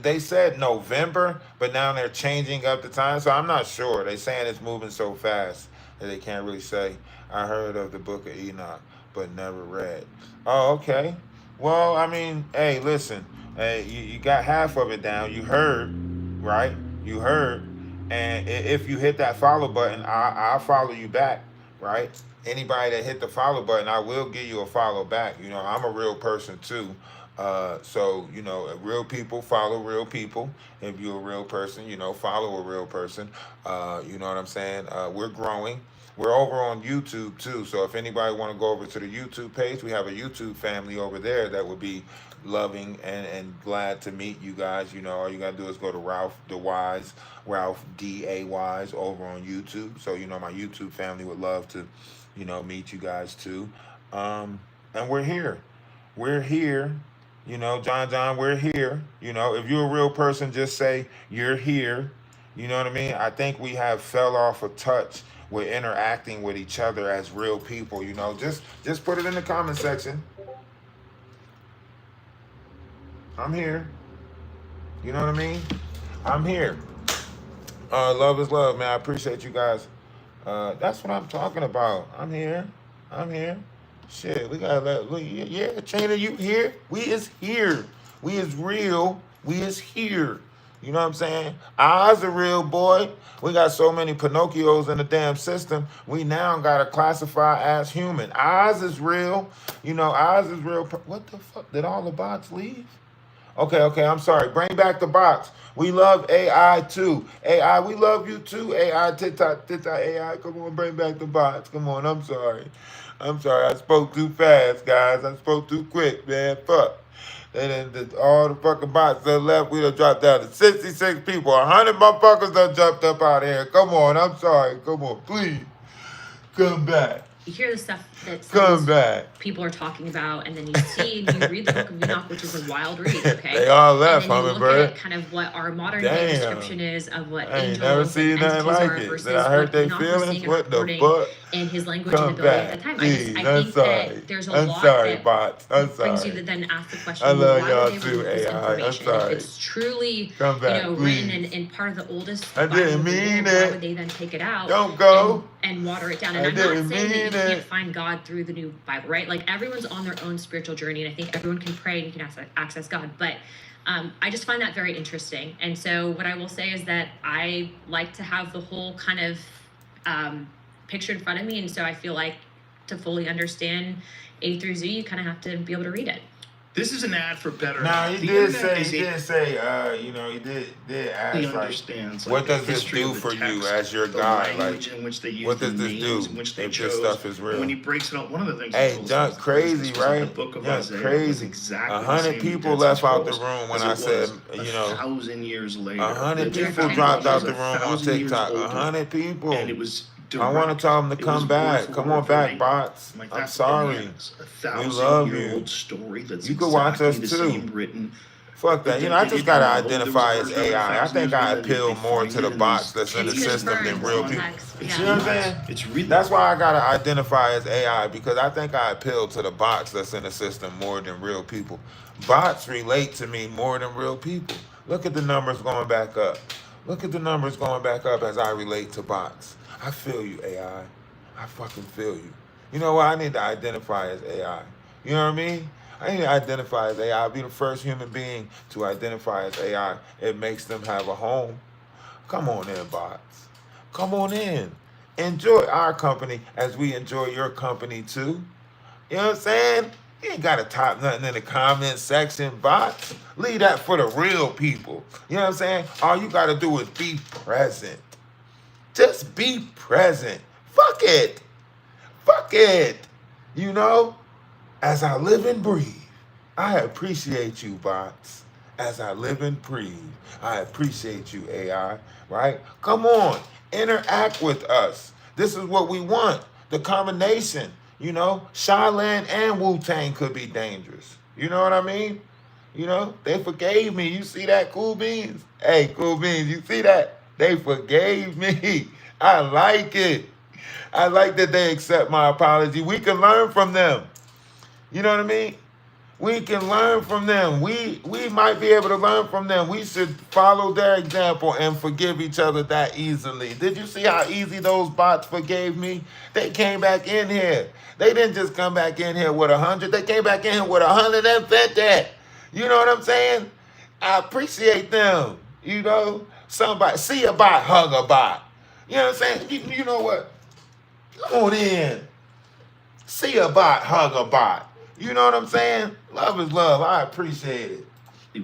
They said November, but now they're changing up the time, so I'm not sure. They're saying it's moving so fast that they can't really say. I heard of the Book of Enoch, but never read. Oh, okay. Well, I mean, hey, listen, you got half of it down. You heard, right? You heard. And if you hit that follow button, I'll follow you back, right? Anybody that hit the follow button, I will give you a follow back. I'm a real person too. So, real people follow real people. If you're a real person, follow a real person. You know what I'm saying? We're growing. We're over on YouTube too. So if anybody want to go over to the YouTube page, we have a YouTube family over there that would be loving and glad to meet you guys. All you gotta do is go to ralphdawise, Ralph D-A-Wise over on YouTube. So, my YouTube family would love to, meet you guys too. And we're here. We're here. John, we're here. If you're a real person, just say you're here. You know what I mean? I think we have fell off a touch with interacting with each other as real people. Just put it in the comment section. I'm here. You know what I mean? I'm here. Love is love, man. I appreciate you guys. That's what I'm talking about. I'm here. Shit, we gotta yeah, Trina, you here? We is here. We is real. We is here. You know what I'm saying? Oz a real boy. We got so many Pinocchios in the damn system. We now gotta classify as human. Oz is real. Oz is real. What the fuck? Did all the bots leave? Okay, I'm sorry. Bring back the bots. We love AI too. AI, we love you too. AI, TikTok, AI. Come on, bring back the bots. Come on, I'm sorry. I spoke too fast, guys. I spoke too quick, man. Fuck. All the fucking bots that left, we done dropped down to 66 people. 100 motherfuckers done jumped up out of here. Come on, I'm sorry. Come on, please. Come back. You hear the stuff that people are talking about, and then you read the Book of Enoch, which is a wild read, okay? They all left, and then you Hummingbird. look at kind of what our modern day description is of what I ain't angels never seen and nothing entities like are it. versus Did I hurt what their Enoch was feelings? seeing and What the reporting. fuck? in his language and Come ability at back, the time. please. I I'm think sorry. that there's a I'm lot sorry, that bots. I'm brings you sorry. to then ask the I question, love why y'all would they too, release this AI. I'm information? And if sorry. it's truly, Come back, written please. in part of the oldest I Bible didn't of the mean world, why it. would they then take it out Don't go. and water it down? I And I'm not didn't saying that you mean can't it. find God through the new Bible, right? Like everyone's on their own spiritual journey, and I think everyone can pray and you can access God. But I just find that very interesting. And so what I will say is that I like to have the whole kind of picture in front of me. And so I feel like to fully understand A through Z, you kind of have to be able to read it. This is an ad for better. Now he The did internet say, is he did ask, He like, understands. what does this history do of the for you text, as your the God? language Like, in which they use, what does the this names do in which they if chose. this stuff is And real? when he breaks it out, one of the things. Hey, he told us Dunk, was crazy, was that right? The book of Yeah, Isaiah was crazy. exactly 100 the same people Dead left Sea out the Scrolls room when as I it said, was you know, 1,000 years later. 100 The people Ten dropped out Commandments. the room on 1,000 years TikTok. older. 100 people. And it was I want to tell them to It was come back. word for Come word on back, verbatim. bots. I'm like, I'm that's sorry. bananas. We A love 1,000-year-old you. story that's You can watch exactly us the too. same written. Fuck that. You know, I They just didn't gotta know there was identify a as version of it AI. I 1,000 think years I later. appeal They more find to it the in bots these that's in the It's caves system than confirmed real on people. context. It's You know what I'm Yeah. saying? It's really That's why I gotta identify as AI, because I think I appeal to the bots that's in the system more than real people. Bots relate to me more than real people. Look at the numbers going back up. Look at the numbers going back up as I relate to bots. I feel you, AI. I fucking feel you. You know what? I need to identify as AI. You know what I mean? I need to identify as AI. I'll be the first human being to identify as AI. It makes them have a home. Come on in, bots. Come on in. Enjoy our company as we enjoy your company too. You know what I'm saying? You ain't got to type nothing in the comment section, bots. Leave that for the real people. You know what I'm saying? All you got to do is be present. Just be present. Fuck it. Fuck it. You know? As I live and breathe, I appreciate you, bots. As I live and breathe, I appreciate you, AI. Right? Come on. Interact with us. This is what we want. The combination. You know? Shaolin and Wu-Tang could be dangerous. You know what I mean? You know? They forgave me. You see that, Cool Beans? Hey, Cool Beans, you see that? They forgave me. I like it. I like that they accept my apology. We can learn from them. You know what I mean? We can learn from them. We might be able to learn from them. We should follow their example and forgive each other that easily. Did you see how easy those bots forgave me? They came back in here. They didn't just come back in here with 100. They came back in here with 150. You know what I'm saying? I appreciate them. You know? Somebody, see a bot, hug a bot. You know what I'm saying? You know what? Come on in. See a bot, hug a bot. You know what I'm saying? Love is love. I appreciate it.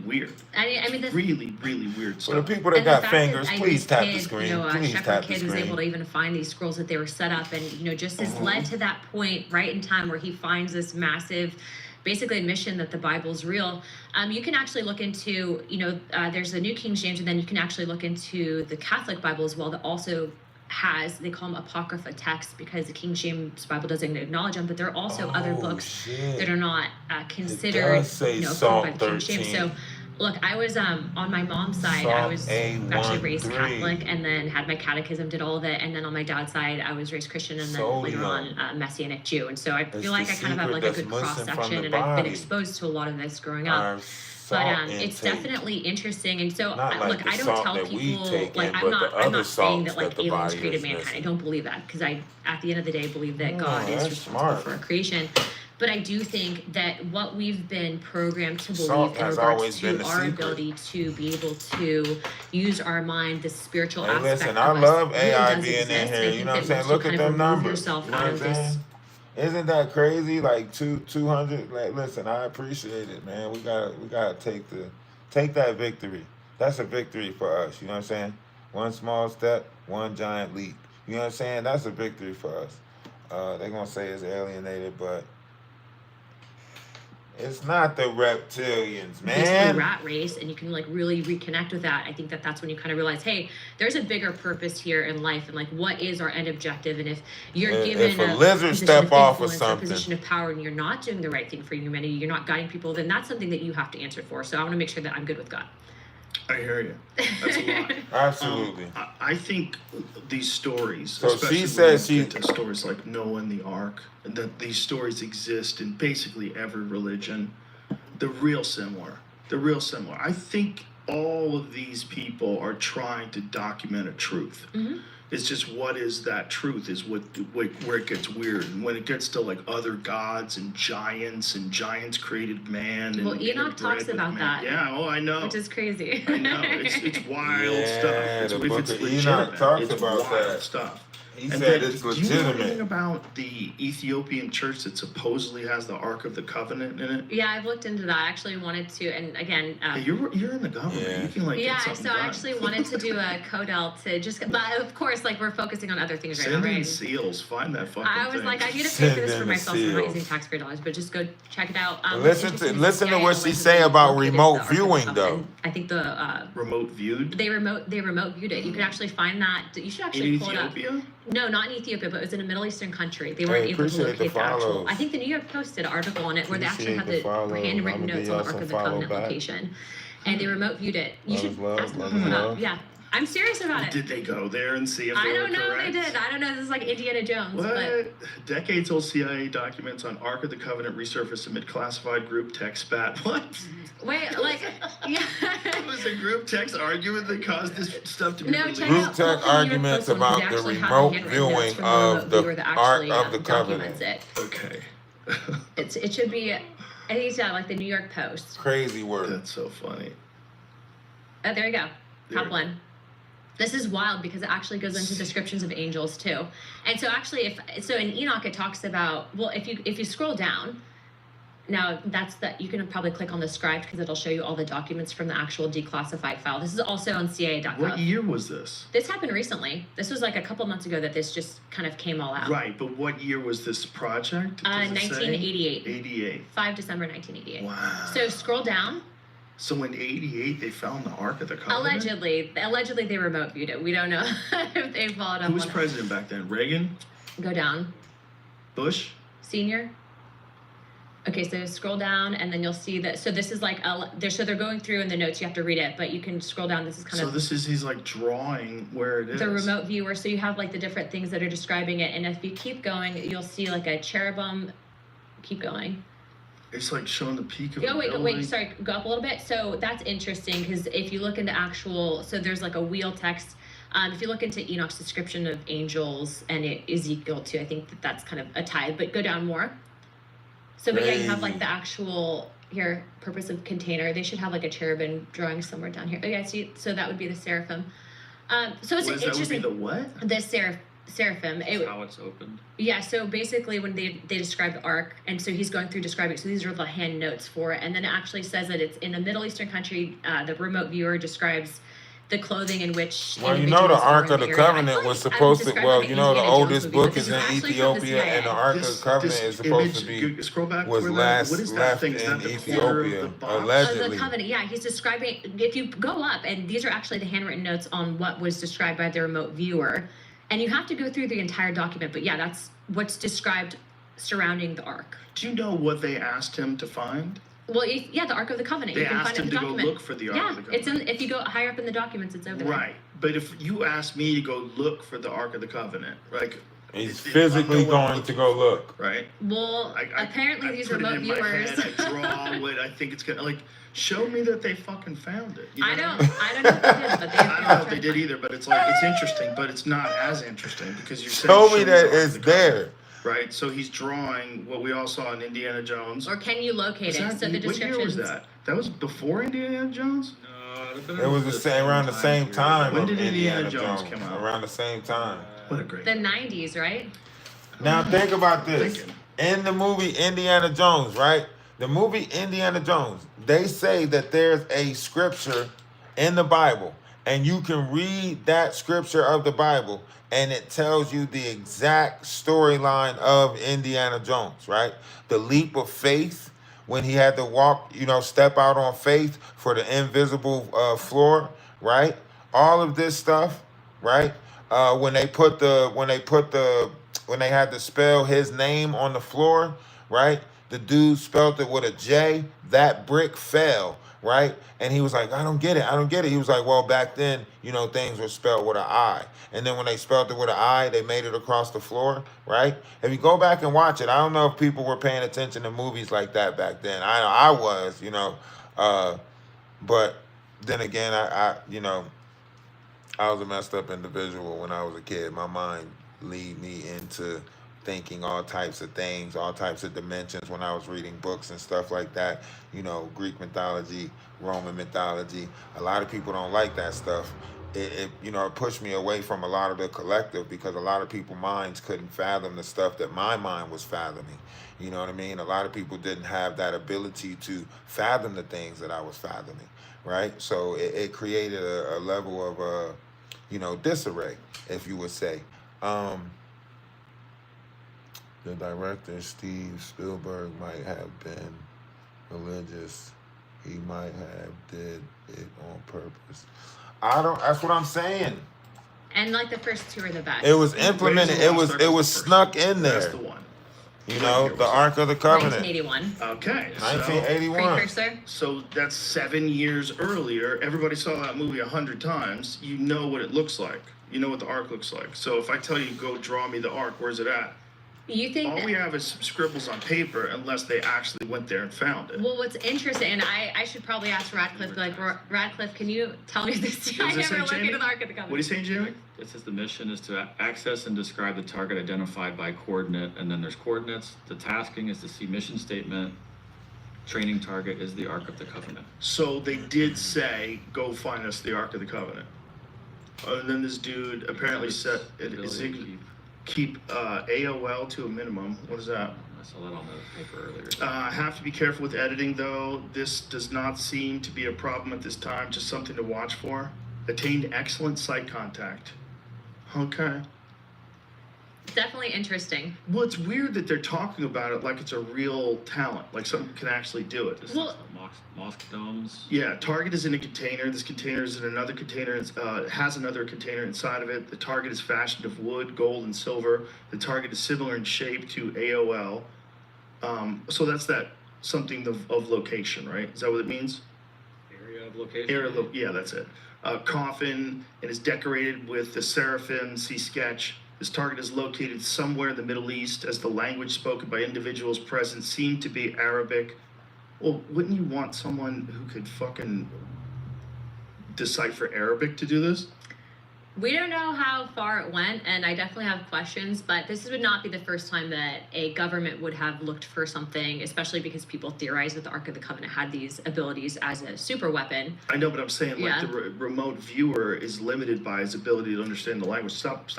weird. I mean, this, Really, really weird For stuff. the people that and the got fact fingers, that please this tap the kid, screen. You know, Please Shepherd tap the Kid was able screen. to even find these scrolls that they were set up, and you know, just this led to that point right in time where he finds this massive, basically admission that the Bible's real. You can actually look into, you know, there's the New King James, and then you can actually look into the Catholic Bible as well, that also has, they call them apocrypha texts, because the King James Bible doesn't acknowledge them, but there are also other books that are not considered, does say you know, Psalm approved by the King James. 13. So look, I was on my mom's side, I Psalm was A1, actually raised 3. Catholic, and then had my catechism, did all of it, and then on my dad's side, I was raised Christian, and then later Sodium. on Messianic Jew. And so I It's feel like the I kind of have like a secret good that's cross missing from section, the and I've been body. exposed to a lot of this growing up. Our But salt it's intake. definitely interesting, and so Not like look, the I don't salt tell that we people take in, like but the I'm other not saying salts that like that the aliens body created is mankind. I missing. don't believe that, because I, at the end of the day, believe that God is that's responsible smart. for our creation. But I do think that what we've been programmed to Salt believe in has regards always been to the our secret. ability to be able to use our mind, the spiritual Hey, aspect listen, of I us love really AI does being in exist. here. And I You think know what I'm that saying? once you Look at kind of them remove numbers. yourself You know out what I'm of this, saying? Isn't that crazy? Like 200. Like, listen, I appreciate it, man. We gotta take that victory. That's a victory for us. You know what I'm saying? One small step, one giant leap. You know what I'm saying? That's a victory for us. They're gonna say it's alienated, but it's not the reptilians, basically man. rat race, and you can like really reconnect with that. I think that that's when you kind of realize, hey, there's a bigger purpose here in life, and like, what is our end objective? And if you're given If a a lizard position step of off or influence or a something, position of power, and you're not doing the right thing for humanity, you're not guiding people, then that's something that you have to answer for. So I want to make sure that I'm good with God. I hear you. That's a lot. Absolutely. I think these stories, So she especially says when you get to stories like Noah and the Ark, and that these stories exist in basically every religion. They're real similar. I think all of these people are trying to document a truth. Mm-hmm. It's just what is that truth is what where it gets weird. And when it gets to like other gods and giants created man. And Well, Enoch talks about that. Yeah, oh, I know. Which is crazy. I know. It's wild stuff. The If book it's of legitimate, Enoch talks it's about wild that. stuff. He And said then, it's do you know anything legitimate. about the Ethiopian church that supposedly has the Ark of the Covenant in it? Yeah, I've looked into that. I actually wanted to, and again, Hey, you're in the government. Yeah. You can like yeah, get something so I done. actually wanted to do a codel to just, but of course, like we're focusing on other things right Send now, in right? seals. Find that fucking I was thing. like, I need to pay for this Send for in the myself. So I'm not seals. using taxpayer dollars, but just go check it out. Listen to what she say about remote viewing, though. I think the remote viewed they remote viewed it. You could actually find that. You should actually in pull it up. Ethiopia. No, not in Ethiopia, but it was in a Middle Eastern country. They weren't able to appreciate the locate the actual. follows. I think the New York Post did an article on it where they actually Appreciate had the follows. handwritten I'ma notes give on the y'all Ark some of the follow Covenant back. location, and they remote viewed it. You Love should is love, ask them love to is pull it up. love. Yeah, I'm serious about it. Did they go there and see if they I were don't know correct? if they did. I don't know. This is like Indiana Jones. What? But Decades-old CIA documents on Ark of the Covenant resurfaced amid classified group text spat. What? wait, like, yeah. It was a group text argument that caused this stuff to be No, released. check Group out text the New York arguments Post one, about they the actually have remote handwritten notes viewing from of remote the viewer that Ark actually, of the documents Covenant. it. Okay. It should be. I think it's like the New York Post. Crazy word. That's so funny. Oh, there you go. Top There. one. This is wild because it actually goes into descriptions of angels too. And so actually in Enoch it talks about, well, if you scroll down, now you can probably click on the scribed because it'll show you all the documents from the actual declassified file. This is also on CIA.gov. What year was this? This happened recently. This was like a couple months ago that this just kind of came all out. Right, but what year was this project? Does it say? 1988. 88. 5 December 1988. Wow. So scroll down. So in 88 they found the Ark of the Covenant? Allegedly they remote viewed it. We don't know if they followed up Who was on it. president back then? Reagan? Go down. Bush? Senior. Okay, so scroll down and then you'll see that. So this is like they're going through in the notes. You have to read it, but you can scroll down. This is kind So of he's like drawing where it is. the remote viewer. So you have like the different things that are describing it, and if you keep going, you'll see like a cherubim. Keep going. It's like showing the peak of Oh a wait, building. sorry, go up a little bit. So that's interesting because if you look into so there's like a wheel text. If you look into Enoch's description of angels and Ezekiel too, I think that's kind of a tie. But go down more. So, but yeah, you have like the actual purpose of container. They should have like a cherubim drawing somewhere down here. Oh yeah, see, so that would be the seraphim. So it's That would be interesting. the what? The seraphim. That's how it's opened. Yeah, so basically when they describe the ark, and so he's going through describing, so these are the hand notes for it, and then it actually says that it's in a Middle Eastern country. The remote viewer describes the clothing in which Well, you know the individuals are Ark in of the area. Covenant I feel was like I'm supposed to, describing well, like you know the Indiana Jones oldest movie, book but this is in actually from the Ethiopia, and the CIA. Ark of the Covenant is supposed to be Scroll back was further. last What is that left thing? Is in that the corner of Ethiopia, the box? allegedly. The covenant, yeah, he's describing. If you go up, and these are actually the handwritten notes on what was described by the remote viewer, and you have to go through the entire document. But yeah, that's what's described surrounding the ark. Do you know what they asked him to find? Well, yeah, the Ark of the Covenant. They You can asked find it in him the to go document. look for the Ark Yeah, of the it's Covenant. if you go higher up in the documents, it's over there. Right. But if you asked me to go look for the Ark of the Covenant, like He's physically going to go look. right? Well, apparently these put it remote in my viewers. head, I draw what I think it's gonna like. Show me that they fucking found it. You know I what don't mean? know if they did, but they. I don't know if they did either, but it's like it's interesting, but it's not as interesting because you're saying Show me the that Ark of it's the there. Covenant, right? So he's drawing what we all saw in Indiana Jones. Or can you locate Is it? that- So the what year was descriptions. that? That was before Indiana Jones. It was around the same time. When of did Indiana Jones come out? Around the same time. What a great. The 90s, right? Now think about this. Thinking. In the movie Indiana Jones, right? The movie Indiana Jones, they say that there's a scripture in the Bible, and you can read that scripture of the Bible, and it tells you the exact storyline of Indiana Jones, right? The leap of faith, when he had to walk, step out on faith for the invisible floor, right? All of this stuff, right? When they had to spell his name on the floor, right? The dude spelled it with a J. That brick fell, right? And he was like, I don't get it. I don't get it. He was like, well, back then, things were spelled with an I. And then when they spelled it with an I, they made it across the floor, right? If you go back and watch it, I don't know if people were paying attention to movies like that back then. I was, but then again, I was a messed up individual when I was a kid. My mind lead me into thinking all types of things, all types of dimensions when I was reading books and stuff like that. Greek mythology, Roman mythology. A lot of people don't like that stuff. It pushed me away from a lot of the collective because a lot of people's minds couldn't fathom the stuff that my mind was fathoming. You know what I mean? A lot of people didn't have that ability to fathom the things that I was fathoming, right? So it created a level of disarray, if you would say. The director, Steve Spielberg, might have been religious. He might have did it on purpose. That's what I'm saying. And like the first two are the best. It was implemented. It was snuck in there. That's the one. The Ark of the Covenant. 1981. Okay. 1981. Precursor. So that's 7 years earlier. Everybody saw that movie 100 times. You know what it looks like. You know what the Ark looks like. So if I tell you, go draw me the Ark, where's it at? You think all we have is some scribbles on paper, unless they actually went there and found it. Well, what's interesting, and I should probably ask Radcliffe, Radcliffe, can you tell me this? I never looked into the Ark of the Covenant. What are you saying, Jamie? It says the mission is to access and describe the target identified by coordinate, and then there's coordinates. The tasking is to see mission statement. Training target is the Ark of the Covenant. So they did say, go find us the Ark of the Covenant. And then this dude apparently said, keep AOL to a minimum. What is that? I saw that on the paper earlier. Have to be careful with editing, though. This does not seem to be a problem at this time, just something to watch for. Attained excellent sight contact. Okay. Definitely interesting. Well, it's weird that they're talking about it like it's a real talent, like someone can actually do it. Well, mosque domes. Yeah, target is in a container. This container is in another container. It has another container inside of it. The target is fashioned of wood, gold, and silver. The target is similar in shape to AOL. So that's something of location, right? Is that what it means? Area of location. Yeah, that's it. Coffin, and is decorated with the seraphim. See sketch. This target is located somewhere in the Middle East, as the language spoken by individuals present seemed to be Arabic. Well, wouldn't you want someone who could fucking decipher Arabic to do this? We don't know how far it went, and I definitely have questions, but this would not be the first time that a government would have looked for something, especially because people theorize that the Ark of the Covenant had these abilities as a super weapon. I know, but I'm saying, like, the remote viewer is limited by his ability to understand the language. Stop.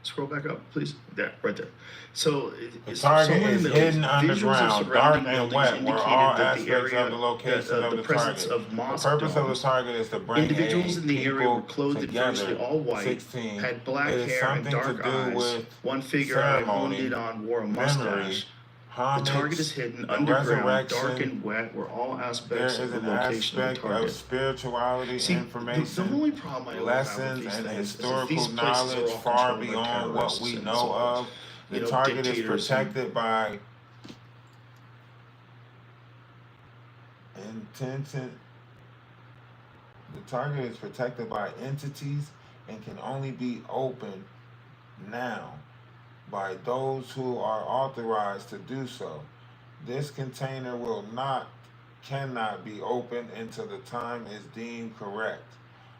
Scroll back up, please. There, right there. So the target is hidden underground, dark and wet, where all aspects of the location of the target. The purpose of the target is to bring individuals in the area were clothed together. virtually all white, 16. had black hair and dark eyes. One figure I wounded on wore a mustache. The target is hidden underground, dark and wet, where all aspects of the location of the target. Of spirituality, information, the only problem I lessons, and historical knowledge far beyond what we know of. The target is protected by intention. The target is protected by entities and can only be opened now by those who are authorized to do so. This container cannot be opened until the time is deemed correct.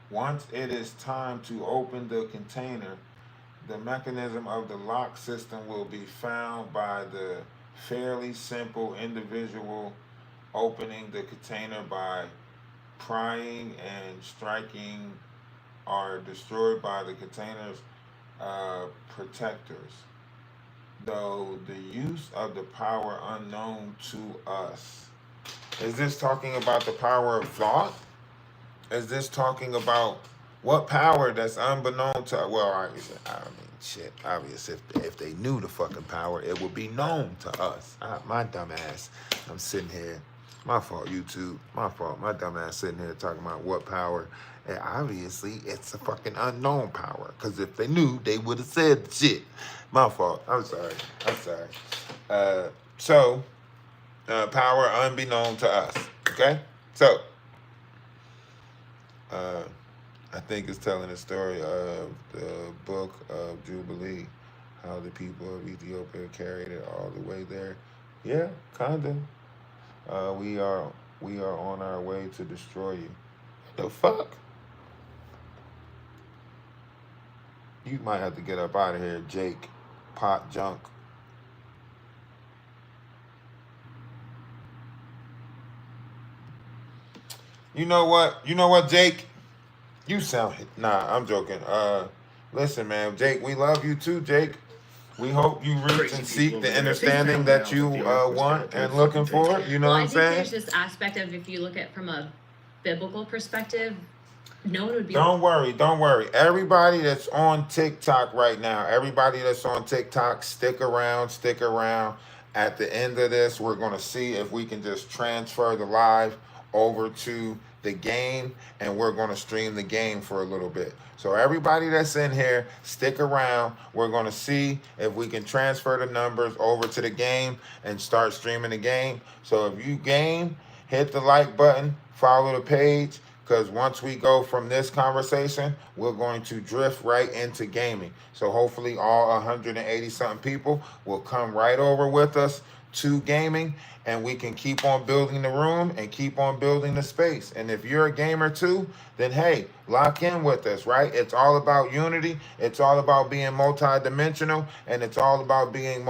Once it is time to open the container, the mechanism of the lock system will be found by the fairly simple individual opening the container by prying and striking are destroyed by the container's protectors. Though the use of the power unknown to us. Is this talking about the power of thought? Is this talking about what power that's unbeknown to, well, I mean, shit, obvious. If they knew the fucking power, it would be known to us. My dumb ass, I'm sitting here, my fault, YouTube, my fault, my dumb ass sitting here talking about what power. And obviously, it's a fucking unknown power. Because if they knew, they would have said the shit. My fault. I'm sorry. So, power unbeknown to us. Okay? So, Uh, I think it's telling the story of the book of Jubilee, how the people of Ethiopia carried it all the way there. Yeah, kinda. We are on our way to destroy you. The fuck? You might have to get up out of here, Jake. Pot junk. You know what? You know what, Jake? You sound nah. I'm joking. Listen, man, Jake. We love you too, Jake. We hope you reach Crazy and seek people the over there. understanding They that found you out that the Earth was want gonna and take looking fucking for. take You know Well, what I I'm think saying? there's this aspect of if you look at it from a biblical perspective, no one would be Don't worry, don't worry. Everybody that's on TikTok right now, everybody that's on TikTok, stick around, stick around. At the end of this, we're going to see if we can just transfer the live over to the game, and we're going to stream the game for a little bit. So everybody that's in here, stick around. We're going to see if we can transfer the numbers over to the game and start streaming the game. So if you game, hit the like button, follow the page, because once we go from this conversation, we're going to drift right into gaming. So hopefully all 180 something people will come right over with us to gaming, and we can keep on building the room and keep on building the space. And if you're a gamer too, then hey, lock in with us, right? It's all about unity. It's all about being multi-dimensional, and it's all about being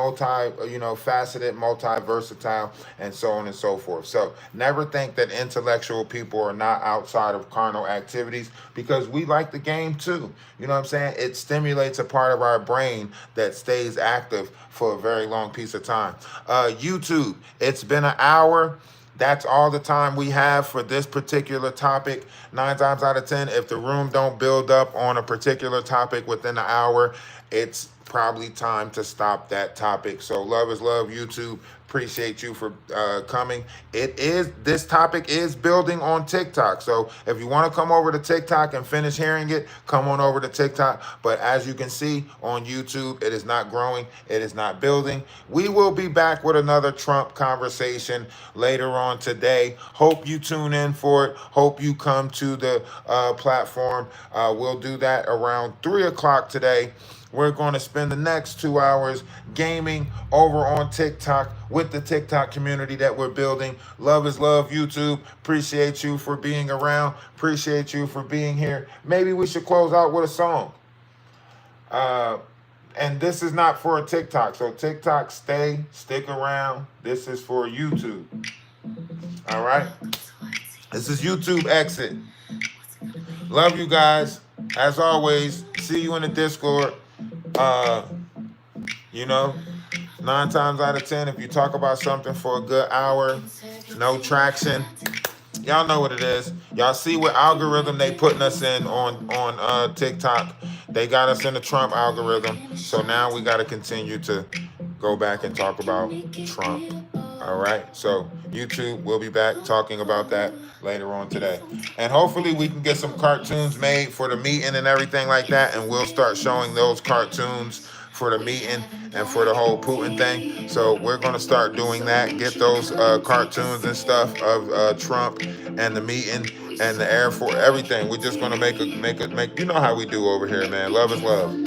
faceted, multi-versatile, and so on and so forth. So never think that intellectual people are not outside of carnal activities, because we like the game too. You know what I'm saying? It stimulates a part of our brain that stays active for a very long piece of time. YouTube, it's been an hour. That's all the time we have for this particular topic. 9 times out of 10, if the room don't build up on a particular topic within an hour, it's probably time to stop that topic. So love is love, YouTube. Appreciate you for coming. This topic is building on TikTok. So if you want to come over to TikTok and finish hearing it, come on over to TikTok. But as you can see on YouTube, it is not growing. It is not building. We will be back with another Trump conversation later on today. Hope you tune in for it. Hope you come to the platform. We'll do that around 3 o'clock today. We're going to spend the next 2 hours gaming over on TikTok with the TikTok community that we're building. Love is love, YouTube. Appreciate you for being around. Appreciate you for being here. Maybe we should close out with a song. And this is not for a TikTok. So TikTok, stick around. This is for YouTube. All right. This is YouTube exit. Love you guys. As always, see you in the Discord. 9 times out of 10, if you talk about something for a good hour, no traction, y'all know what it is. Y'all see what algorithm they putting us in on TikTok. They got us in the Trump algorithm. So now we got to continue to go back and talk about Trump. All right. So YouTube, we'll be back talking about that later on today. And hopefully we can get some cartoons made for the meeting and everything like that. And we'll start showing those cartoons for the meeting and for the whole Putin thing. So we're going to start doing that. Get those cartoons and stuff of Trump and the meeting and the Air Force, everything. We're just going to make, you know how we do over here, man. Love is love.